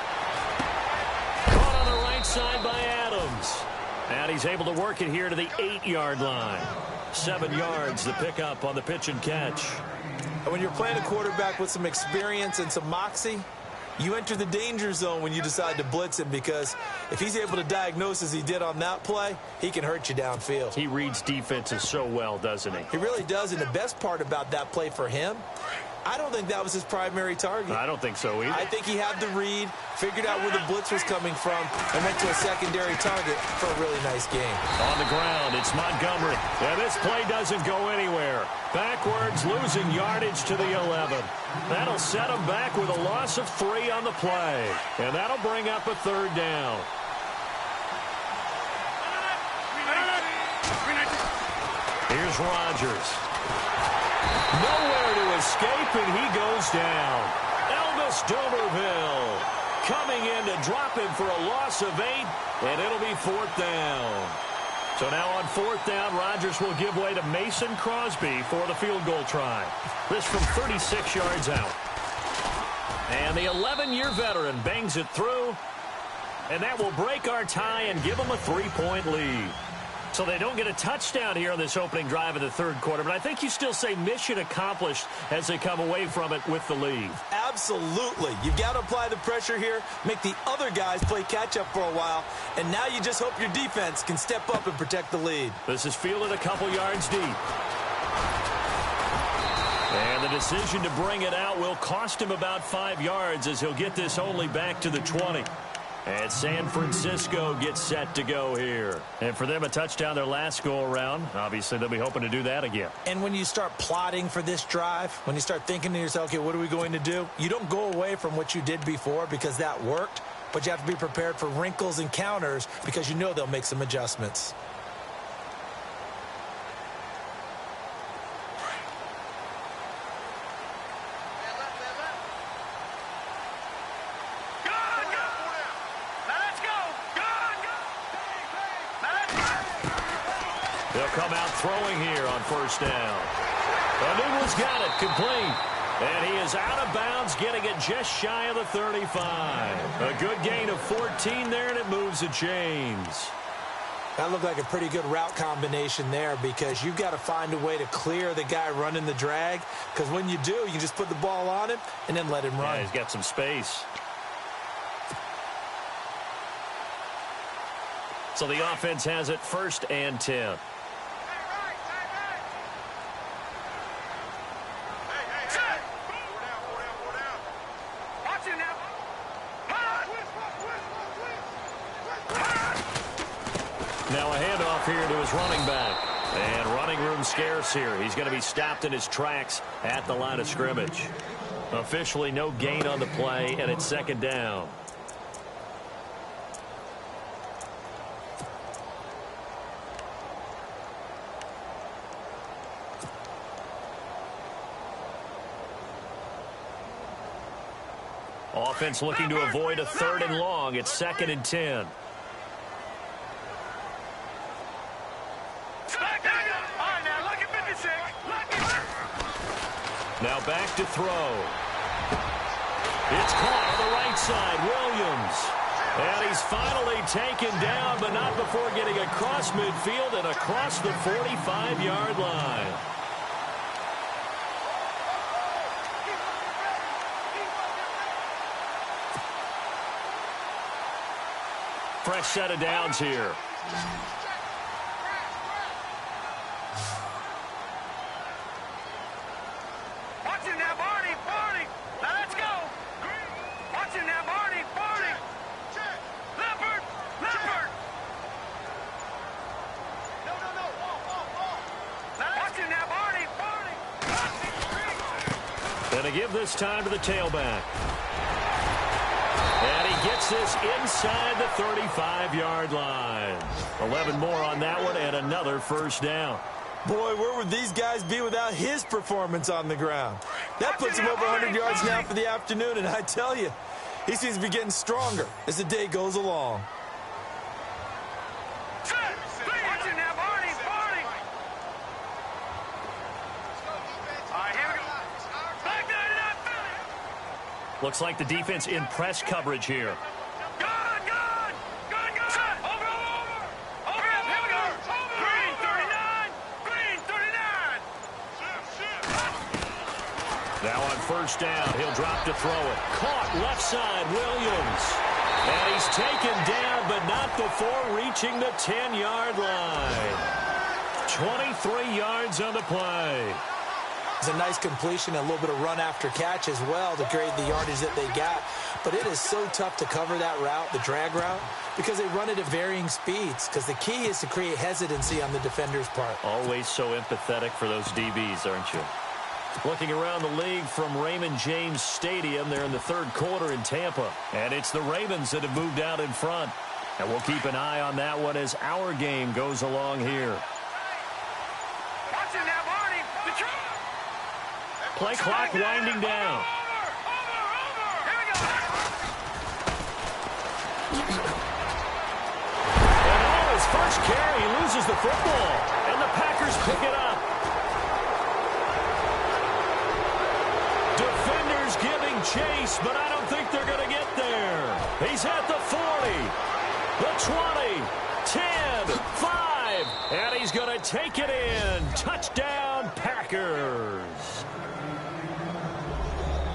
Caught on the right side by Adams. And he's able to work it here to the 8-yard line. 7 yards, the pickup on the pitch and catch. And when you're playing a quarterback with some experience and some moxie, you enter the danger zone when you decide to blitz him, because if he's able to diagnose as he did on that play, he can hurt you downfield. He reads defenses so well, doesn't he? He really does, and the best part about that play for him, I don't think that was his primary target. I don't think so either. I think he had the read, figured out where the blitz was coming from, and went to a secondary target for a really nice game. On the ground, it's Montgomery. And this play doesn't go anywhere. Backwards, losing yardage to the 11. That'll set him back with a loss of 3 on the play. And that'll bring up a 3rd down. Here's Rodgers. Nowhere to escape, and he goes down. Elvis Dumerville coming in to drop him for a loss of 8, and it'll be 4th down. So now on 4th down, Rodgers will give way to Mason Crosby for the field goal try. This from 36 yards out. And the 11-year veteran bangs it through, and that will break our tie and give them a 3-point lead. So they don't get a touchdown here on this opening drive of the 3rd quarter, but I think you still say mission accomplished as they come away from it with the lead. Absolutely. You've got to apply the pressure here, make the other guys play catch-up for a while, and now you just hope your defense can step up and protect the lead. This is fielded a couple yards deep. And the decision to bring it out will cost him about 5 yards, as he'll get this only back to the 20. And San Francisco gets set to go here. And for them, a touchdown their last go-around. Obviously, they'll be hoping to do that again. And when you start plotting for this drive, when you start thinking to yourself, okay, what are we going to do? You don't go away from what you did before because that worked, but you have to be prepared for wrinkles and counters because you know they'll make some adjustments. They'll come out throwing here on 1st down. Eagles got it complete. And he is out of bounds, getting it just shy of the 35. A good gain of 14 there, and it moves the chains. That looked like a pretty good route combination there, because you've got to find a way to clear the guy running the drag, because when you do, you just put the ball on him and then let him run. Yeah, he's got some space. So the offense has it 1st and 10. Now a handoff here to his running back. And running room scarce here. He's going to be stopped in his tracks at the line of scrimmage. Officially no gain on the play, and it's 2nd down. Offense looking to avoid a 3rd and long. It's 2nd and 10. Now back to throw. It's caught on the right side. Williams. And he's finally taken down, but not before getting across midfield and across the 45-yard line. Fresh set of downs here. And to give this time to the tailback. And he gets takes this inside the 35-yard line. 11 more on that one and another first down. Boy, where would these guys be without his performance on the ground? That puts him over 100 yards now for the afternoon, and I tell you, he seems to be getting stronger as the day goes along. Looks like the defense in press coverage here. Now on first down, he'll drop to throw it. Caught left side, Williams. And he's taken down, but not before reaching the 10-yard line. 23 yards on the play. It's a nice completion, a little bit of run after catch as well to grade the yardage that they got. But it is so tough to cover that route, the drag route, because they run it at varying speeds. Because the key is to create hesitancy on the defender's part. Always so empathetic for those DBs, aren't you? Looking around the league from Raymond James Stadium, they're in the third quarter in Tampa. And it's the Ravens that have moved out in front. And we'll keep an eye on that one as our game goes along here. Play clock winding down. And on his first carry, he loses the football. And the Packers pick it up. Defenders giving chase, but I don't think they're going to get there. He's at the 40, the 20, 10, 5, and he's going to take it in. Touchdown, Packers.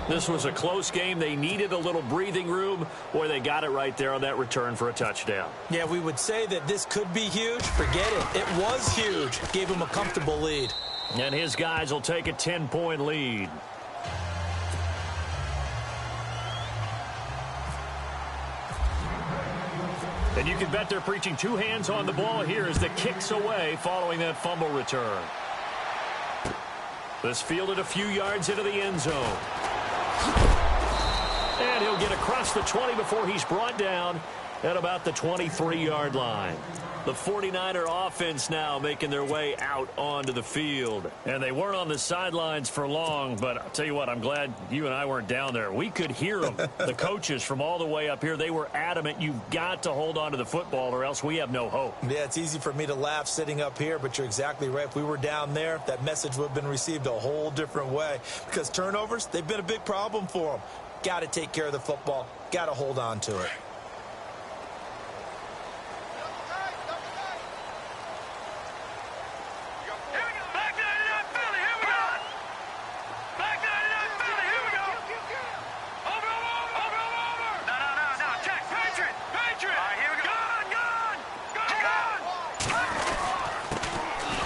This was a close game. They needed a little breathing room, or they got it right there on that return for a touchdown. Yeah, we would say that this could be huge. Forget it. It was huge. Gave him a comfortable lead. And his guys will take a 10-point lead. And you can bet they're preaching two hands on the ball here as the kick's away following that fumble return. This fielded a few yards into the end zone. And he'll get across the 20 before he's brought down at about the 23-yard line. The 49er offense now making their way out onto the field. And they weren't on the sidelines for long, but I'll tell you what, I'm glad you and I weren't down there. We could hear them, the coaches from all the way up here. They were adamant, you've got to hold on to the football or else we have no hope. Yeah, it's easy for me to laugh sitting up here, but you're exactly right. If we were down there, that message would have been received a whole different way. Because turnovers, they've been a big problem for them. Got to take care of the football. Got to hold on to it.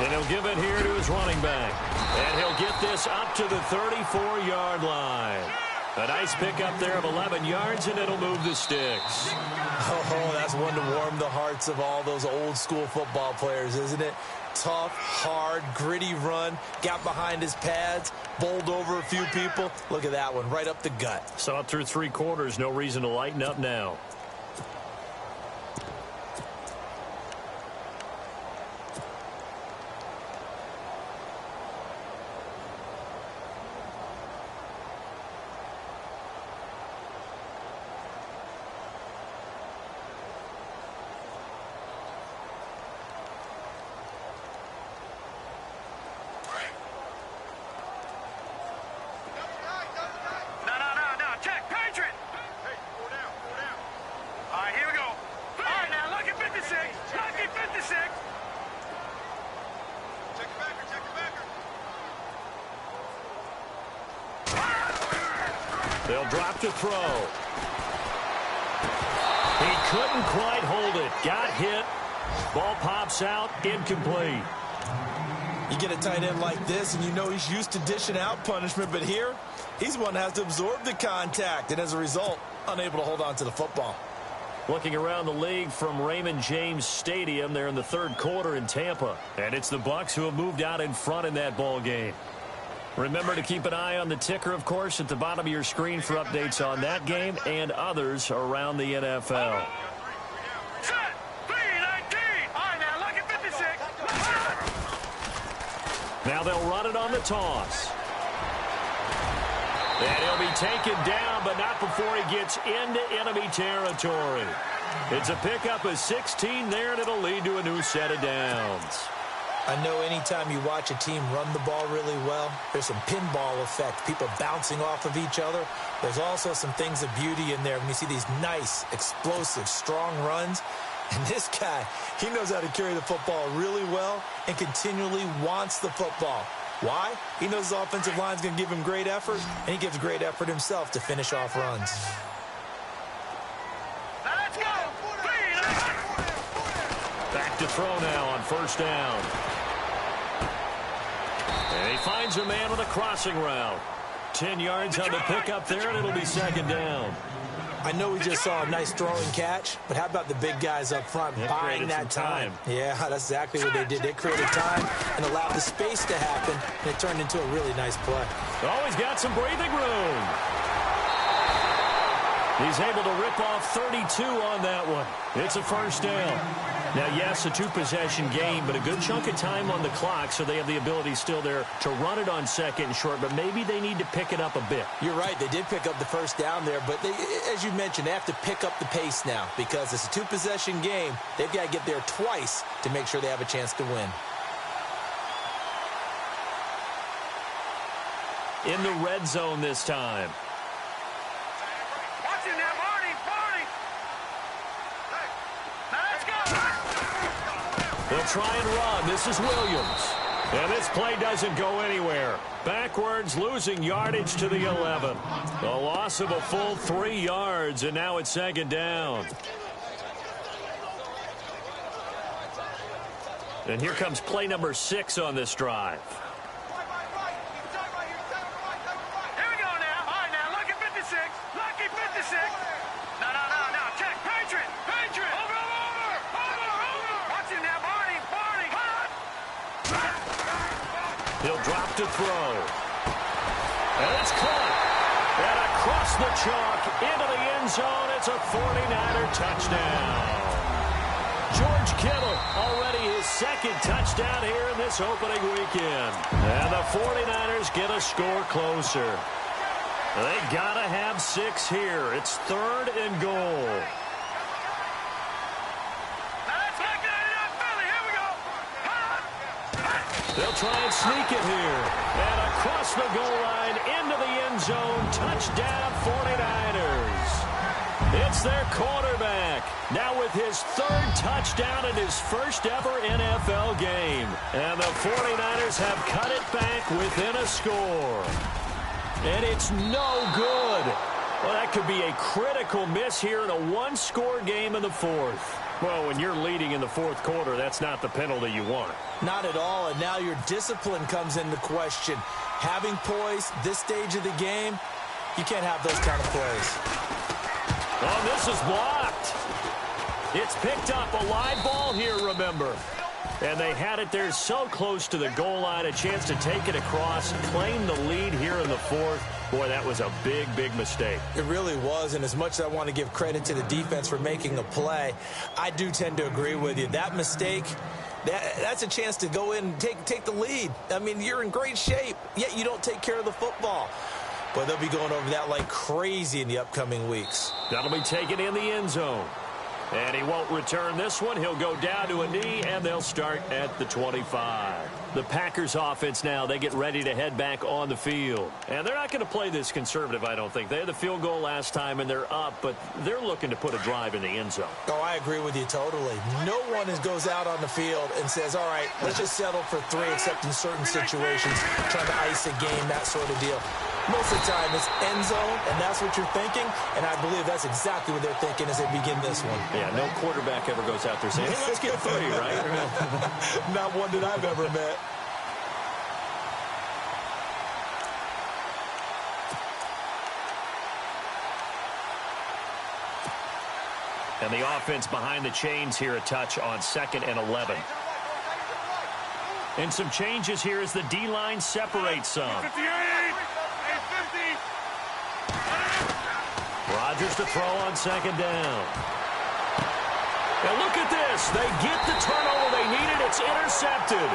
And he'll give it here to his running back. And he'll get this up to the 34-yard line. A nice pickup there of 11 yards, and it'll move the sticks. Oh, that's one to warm the hearts of all those old-school football players, isn't it? Tough, hard, gritty run. Got behind his pads, bowled over a few people. Look at that one, right up the gut. Saw it through three quarters. No reason to lighten up now. They'll drop to throw. He couldn't quite hold it. Got hit. Ball pops out. Incomplete. You get a tight end like this, and you know he's used to dishing out punishment, but here, he's one that has to absorb the contact, and as a result, unable to hold on to the football. Looking around the league from Raymond James Stadium, they're in the third quarter in Tampa. And it's the Bucs who have moved out in front in that ball game. Remember to keep an eye on the ticker, of course, at the bottom of your screen for updates on that game and others around the NFL. Set. 3-19. All right, now look at 56. Now they'll run it on the toss. And he'll be taken down, but not before he gets into enemy territory. It's a pickup of 16 there, and it'll lead to a new set of downs. I know anytime you watch a team run the ball really well, there's some pinball effect, people bouncing off of each other. There's also some things of beauty in there when you see these nice, explosive, strong runs. And this guy, he knows how to carry the football really well and continually wants the football. Why? He knows the offensive line's going to give him great effort, and he gives great effort himself to finish off runs. Let's go. Back to throw now on first down. And he finds a man with a crossing route. 10 yards on the pickup there, and it'll be second down. I know we just saw a nice throwing catch, but how about the big guys up front buying that time? Yeah, that's exactly what they did. They created time and allowed the space to happen, and it turned into a really nice play. Oh, he's got some breathing room. He's able to rip off 32 on that one. It's a first down. Now, yes, a two-possession game, but a good chunk of time on the clock, so they have the ability still there to run it on second and short, but maybe they need to pick it up a bit. You're right. They did pick up the first down there, but they, as you mentioned, they have to pick up the pace now because it's a two-possession game. They've got to get there twice to make sure they have a chance to win. In the red zone this time. Watch it now, Barney. Let's go. They'll try and run. This is Williams. And this play doesn't go anywhere. Backwards, losing yardage to the 11. A loss of a full 3 yards, and now it's second down. And here comes play number 6 on this drive. Here we go now. All right, now look at 56. Lucky 56. No. Check. Patriot. Over. Watch it now, Barney. He'll drop to throw. And it's caught. And across the chalk into the end zone. It's a 49er touchdown. George Kittle already his second touchdown here in this opening weekend. And the 49ers get a score closer. They got to have 6 here. It's 3rd and goal. They'll try and sneak it here. And across the goal line into the end zone. Touchdown 49ers. It's their quarterback. Now with his 3rd touchdown in his first ever NFL game. And the 49ers have cut it back within a score. And it's no good. Well, that could be a critical miss here in a one-score game in the 4th. Well, when you're leading in the 4th quarter, that's not the penalty you want. Not at all, and now your discipline comes into question. Having poise this stage of the game, you can't have those kind of plays. Oh, this is blocked. It's picked up, a live ball here, remember. And they had it there so close to the goal line, a chance to take it across, claim the lead here in the 4th. Boy, that was a big, big mistake. It really was, and as much as I want to give credit to the defense for making a play, I do tend to agree with you. That mistake, that's a chance to go in and take the lead. I mean, you're in great shape, yet you don't take care of the football. But they'll be going over that like crazy in the upcoming weeks. That'll be taken in the end zone. And he won't return this one. He'll go down to a knee, and they'll start at the 25. The Packers offense now, they get ready to head back on the field. And they're not going to play this conservative, I don't think. They had the field goal last time, and they're up, but they're looking to put a drive in the end zone. Oh, I agree with you totally. No one goes out on the field and says, all right, let's just settle for 3, except in certain situations, trying to ice a game, that sort of deal. Most of the time, it's end zone, and that's what you're thinking, and I believe that's exactly what they're thinking as they begin this one. Yeah, no quarterback ever goes out there saying, hey, let's get 3, right? Not one that I've ever met. And the offense behind the chains here, a touch on 2nd and 11. And some changes here as the D-line separates some. 58, 50. Rodgers to throw on second down. Now look at this. They get the turnover they needed. It's intercepted.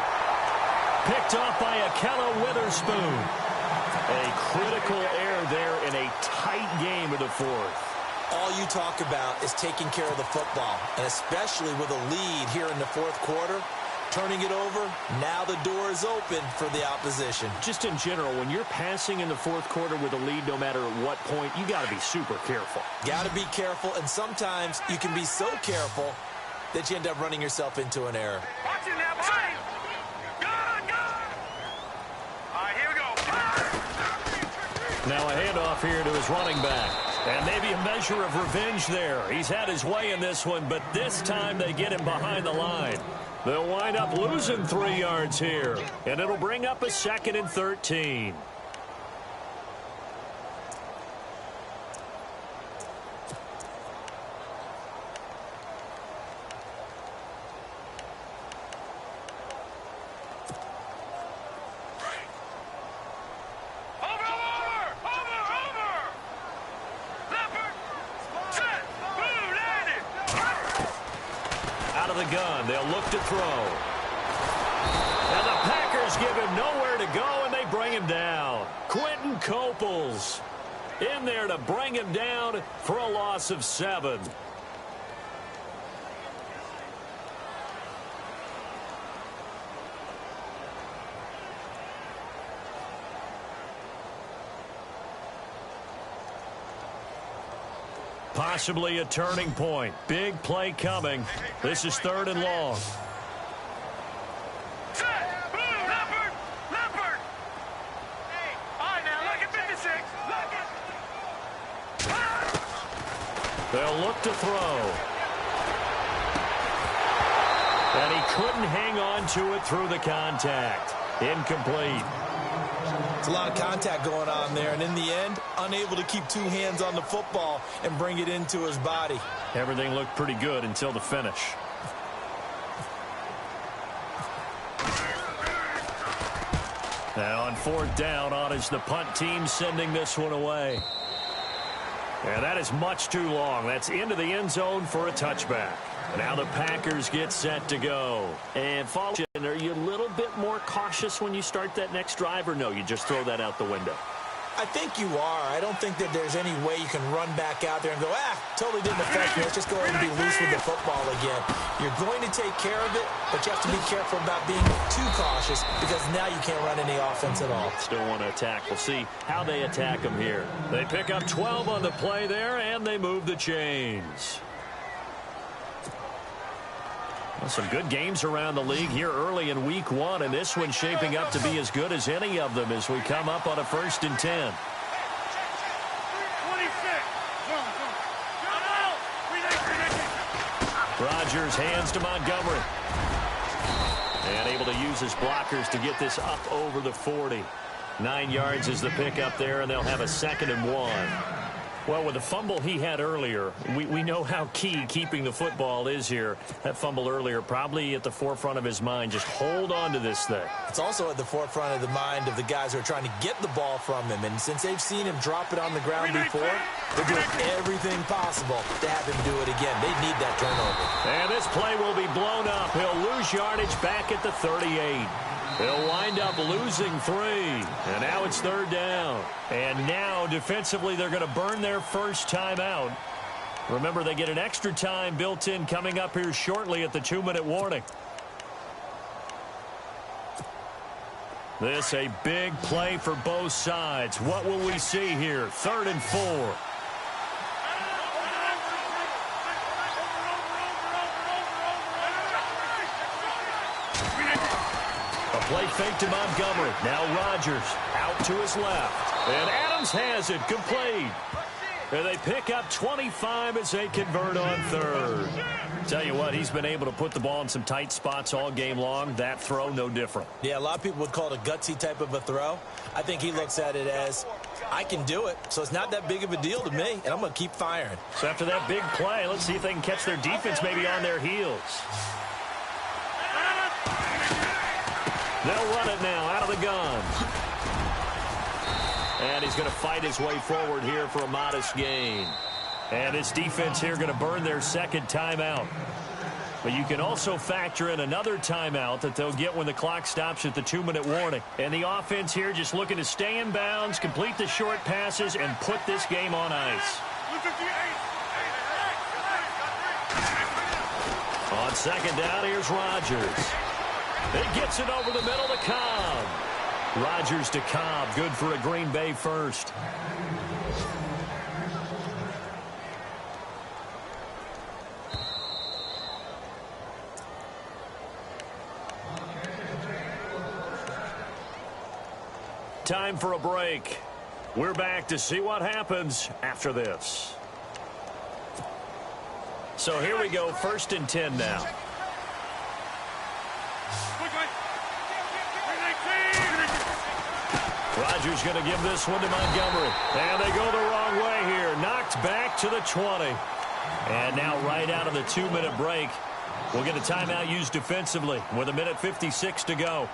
Picked off by Akella Witherspoon. A critical error there in a tight game of the fourth. All you talk about is taking care of the football, and especially with a lead here in the fourth quarter. Turning it over, now the door is open for the opposition. Just in general, when you're passing in the fourth quarter with a lead, no matter at what point, you got to be super careful. Got to be careful, and sometimes you can be so careful that you end up running yourself into an error. Watch it now, boy. Good. All right, here we go. Now a handoff here to his running back. And maybe a measure of revenge there. He's had his way in this one, but this time they get him behind the line. They'll wind up losing 3 yards here, and it'll bring up a 2nd and 13. The gun. They'll look to throw. And the Packers give him nowhere to go, and they bring him down. Quentin Coples in there to bring him down for a loss of 7. Possibly a turning point. Big play coming. This is 3rd and long. Set. Boom. Leopard. Hey. All right, now look at 56. Look at. They'll look to throw. And he couldn't hang on to it through the contact. Incomplete. It's a lot of contact going on there, and in the end, unable to keep 2 hands on the football and bring it into his body. Everything looked pretty good until the finish. Now on 4th down, on is the punt team sending this one away. And that is much too long. That's into the end zone for a touchback. Now the Packers get set to go. And follow. Are you a little bit more cautious when you start that next drive, or no, you just throw that out the window? I think you are. I don't think that there's any way you can run back out there and go, totally didn't affect me. Let's just go ahead and be loose with the football again. You're going to take care of it, but you have to be careful about being too cautious because now you can't run any offense at all. Still want to attack. We'll see how they attack them here. They pick up 12 on the play there, and they move the chains. Well, some good games around the league here early in week 1, and this one's shaping up to be as good as any of them as we come up on a 1st and 10. 26. Rodgers hands to Montgomery. And able to use his blockers to get this up over the 40. 9 yards is the pickup there, and they'll have a 2nd and 1. Well, with the fumble he had earlier, we know how key keeping the football is here. That fumble earlier probably at the forefront of his mind. Just hold on to this thing. It's also at the forefront of the mind of the guys who are trying to get the ball from him. And since they've seen him drop it on the ground before, they're doing everything possible to have him do it again. They need that turnover. And this play will be blown up. He'll lose yardage back at the 38. They'll wind up losing 3. And now it's 3rd down. And now, defensively, they're going to burn their first time out. Remember, they get an extra time built in coming up here shortly at the 2-minute warning. This a big play for both sides. What will we see here? 3rd and 4. Play fake to Montgomery. Now Rodgers out to his left. And Adams has it complete. And they pick up 25 as they convert on 3rd. Tell you what, he's been able to put the ball in some tight spots all game long. That throw, no different. Yeah, a lot of people would call it a gutsy type of a throw. I think he looks at it as, I can do it, so it's not that big of a deal to me, and I'm going to keep firing. So after that big play, let's see if they can catch their defense maybe on their heels. They'll run it now out of the gun. And he's going to fight his way forward here for a modest gain. And this defense here going to burn their second timeout. But you can also factor in another timeout that they'll get when the clock stops at the 2-minute warning. And the offense here just looking to stay in bounds, complete the short passes, and put this game on ice. On second down, here's Rodgers. It gets it over the middle to Cobb. Rodgers to Cobb, good for a Green Bay first. Time for a break. We're back to see what happens after this. So here we go, 1st and 10 now. Rodgers going to give this one to Montgomery. And they go the wrong way here. Knocked back to the 20. And now right out of the 2-minute break, we'll get a timeout used defensively with 1:56 to go.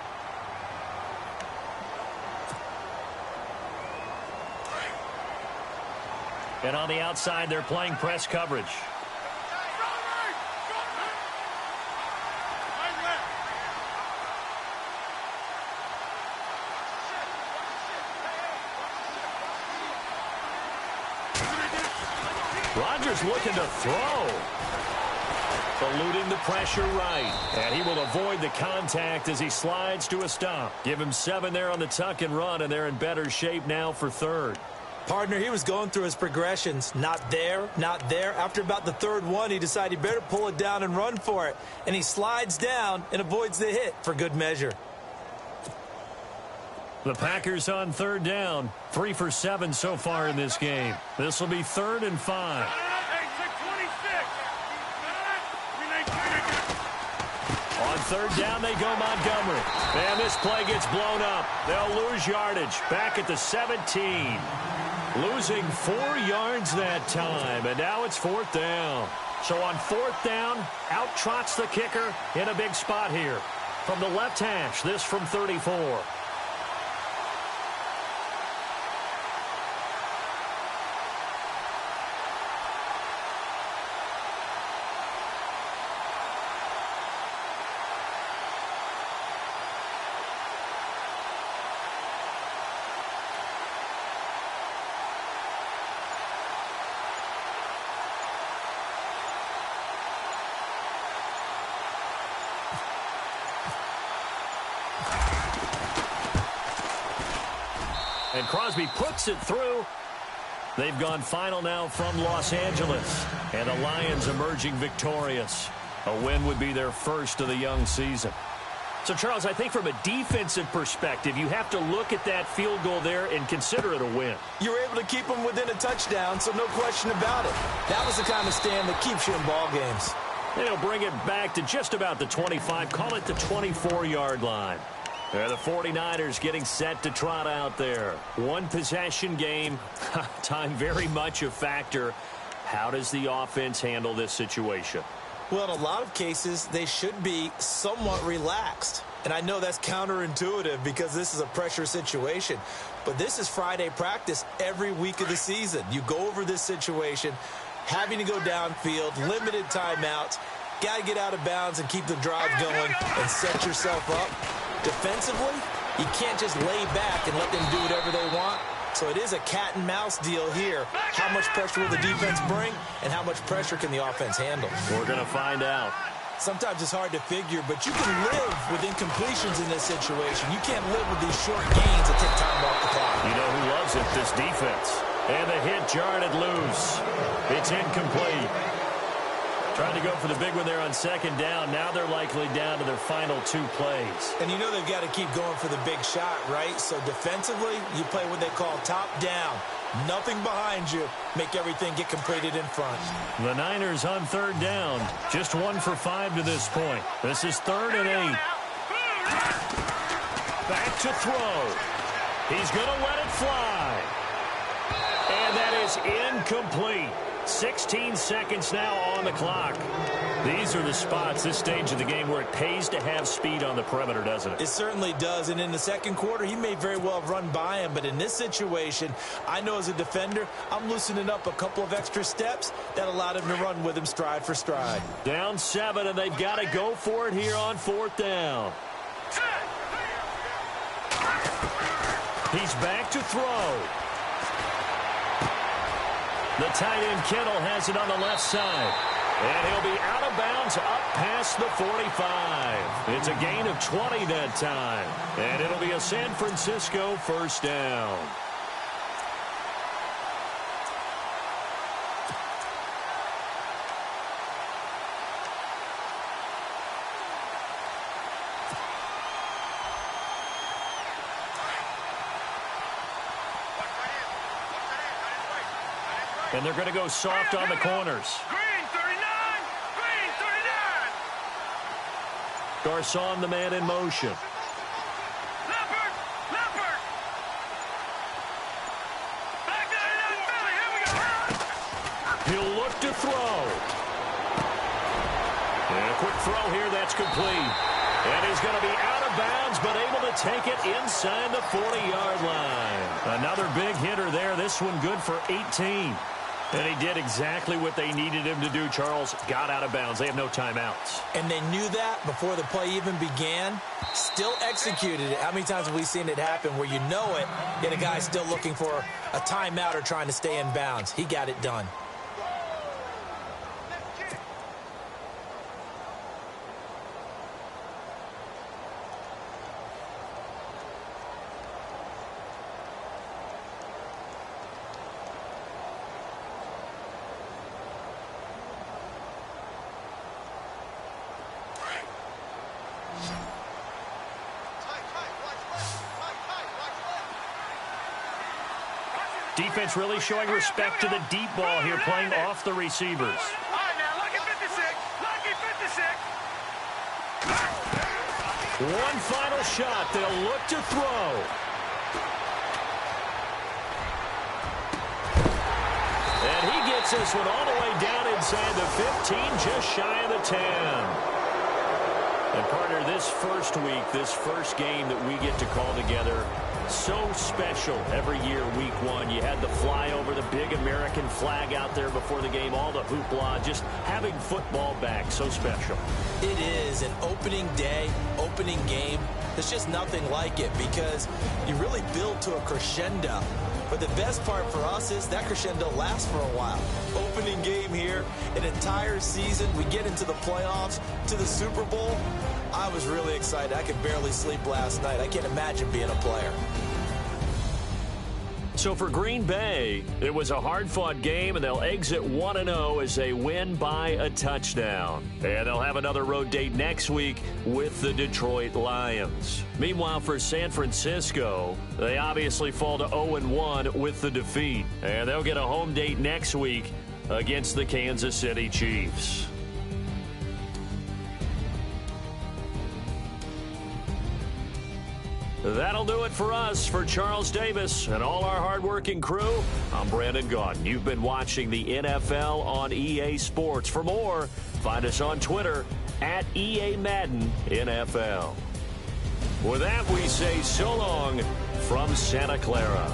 And on the outside, they're playing press coverage. Rodgers looking to throw. Eluding the pressure right. And he will avoid the contact as he slides to a stop. Give him 7 there on the tuck and run, and they're in better shape now for 3rd. Partner, he was going through his progressions. Not there, not there. After about the 3rd one, he decided he better pull it down and run for it. And he slides down and avoids the hit for good measure. The Packers on 3rd down. 3 for 7 so far in this game. This will be 3rd and 5. On 3rd down, they go Montgomery. And this play gets blown up. They'll lose yardage. Back at the 17. Losing 4 yards that time. And now it's 4th down. So on 4th down, out trots the kicker in a big spot here. From the left hash, this from 34. And Crosby puts it through. They've gone final now from Los Angeles. And the Lions emerging victorious. A win would be their first of the young season. So, Charles, I think from a defensive perspective, you have to look at that field goal there and consider it a win. You were able to keep them within a touchdown, so no question about it. That was the kind of stand that keeps you in ball games. And he'll bring it back to just about the 25, call it the 24-yard line. They're the 49ers getting set to trot out there. One possession game. Time very much a factor. How does the offense handle this situation? Well, in a lot of cases, they should be somewhat relaxed. And I know that's counterintuitive because this is a pressure situation. But this is Friday practice every week of the season. You go over this situation, having to go downfield, limited timeouts, got to get out of bounds and keep the drive going and set yourself up. Defensively, you can't just lay back and let them do whatever they want. So it is a cat and mouse deal here. How much pressure will the defense bring, and how much pressure can the offense handle? We're going to find out. Sometimes it's hard to figure, but you can live with incompletions in this situation. You can't live with these short gains that take time off the clock. You know who loves it? This defense. And the hit jarred it loose. It's incomplete. Trying to go for the big one there on 2nd down. Now they're likely down to their final 2 plays. And you know they've got to keep going for the big shot, right? So defensively, you play what they call top down. Nothing behind you. Make everything get completed in front. The Niners on 3rd down. Just 1 for 5 to this point. This is 3rd and 8. Back to throw. He's going to let it fly. And that is incomplete. 16 seconds now on the clock. These are the spots, this stage of the game, where it pays to have speed on the perimeter, doesn't it? It certainly does. And in the second quarter, he may very well have run by him. But in this situation, I know as a defender, I'm loosening up a couple of extra steps that allowed him to run with him stride for stride. Down 7, and they've got to go for it here on 4th down. He's back to throw. The tight end Kittle has it on the left side. And he'll be out of bounds up past the 45. It's a gain of 20 that time. And it'll be a San Francisco first down. And they're going to go soft on the corners. Green 39! Green 39! Garcon, the man in motion. Leopard! Leopard! Back 99 Philly, here we go! He'll look to throw. And a quick throw here, that's complete. And he's going to be out of bounds, but able to take it inside the 40-yard line. Another big hitter there. This one good for 18. And he did exactly what they needed him to do, Charles. Got out of bounds. They have no timeouts. And they knew that before the play even began. Still executed it. How many times have we seen it happen where you know it, yet a guy's still looking for a timeout or trying to stay in bounds? He got it done. Defense really showing respect to the deep ball here, playing off the receivers. All right, now, lucky 56. Lucky 56. One final shot. They'll look to throw. And he gets this one all the way down inside the 15, just shy of the 10. And partner, this first week, this first game that we get to call together, so special every year, week 1. You had the flyover, the big American flag out there before the game, all the hoopla, just having football back, so special. It is an opening day, opening game. There's just nothing like it because you really build to a crescendo. But the best part for us is that crescendo lasts for a while. Opening game here, an entire season. We get into the playoffs, to the Super Bowl. I was really excited. I could barely sleep last night. I can't imagine being a player. So for Green Bay, it was a hard-fought game, and they'll exit 1-0 as they win by a touchdown. And they'll have another road date next week with the Detroit Lions. Meanwhile, for San Francisco, they obviously fall to 0-1 with the defeat. And they'll get a home date next week against the Kansas City Chiefs. That'll do it for us. For Charles Davis and all our hardworking crew, I'm Brandon Gaudin. You've been watching the NFL on EA Sports. For more, find us on Twitter at EA Madden NFL. With that, we say so long from Santa Clara.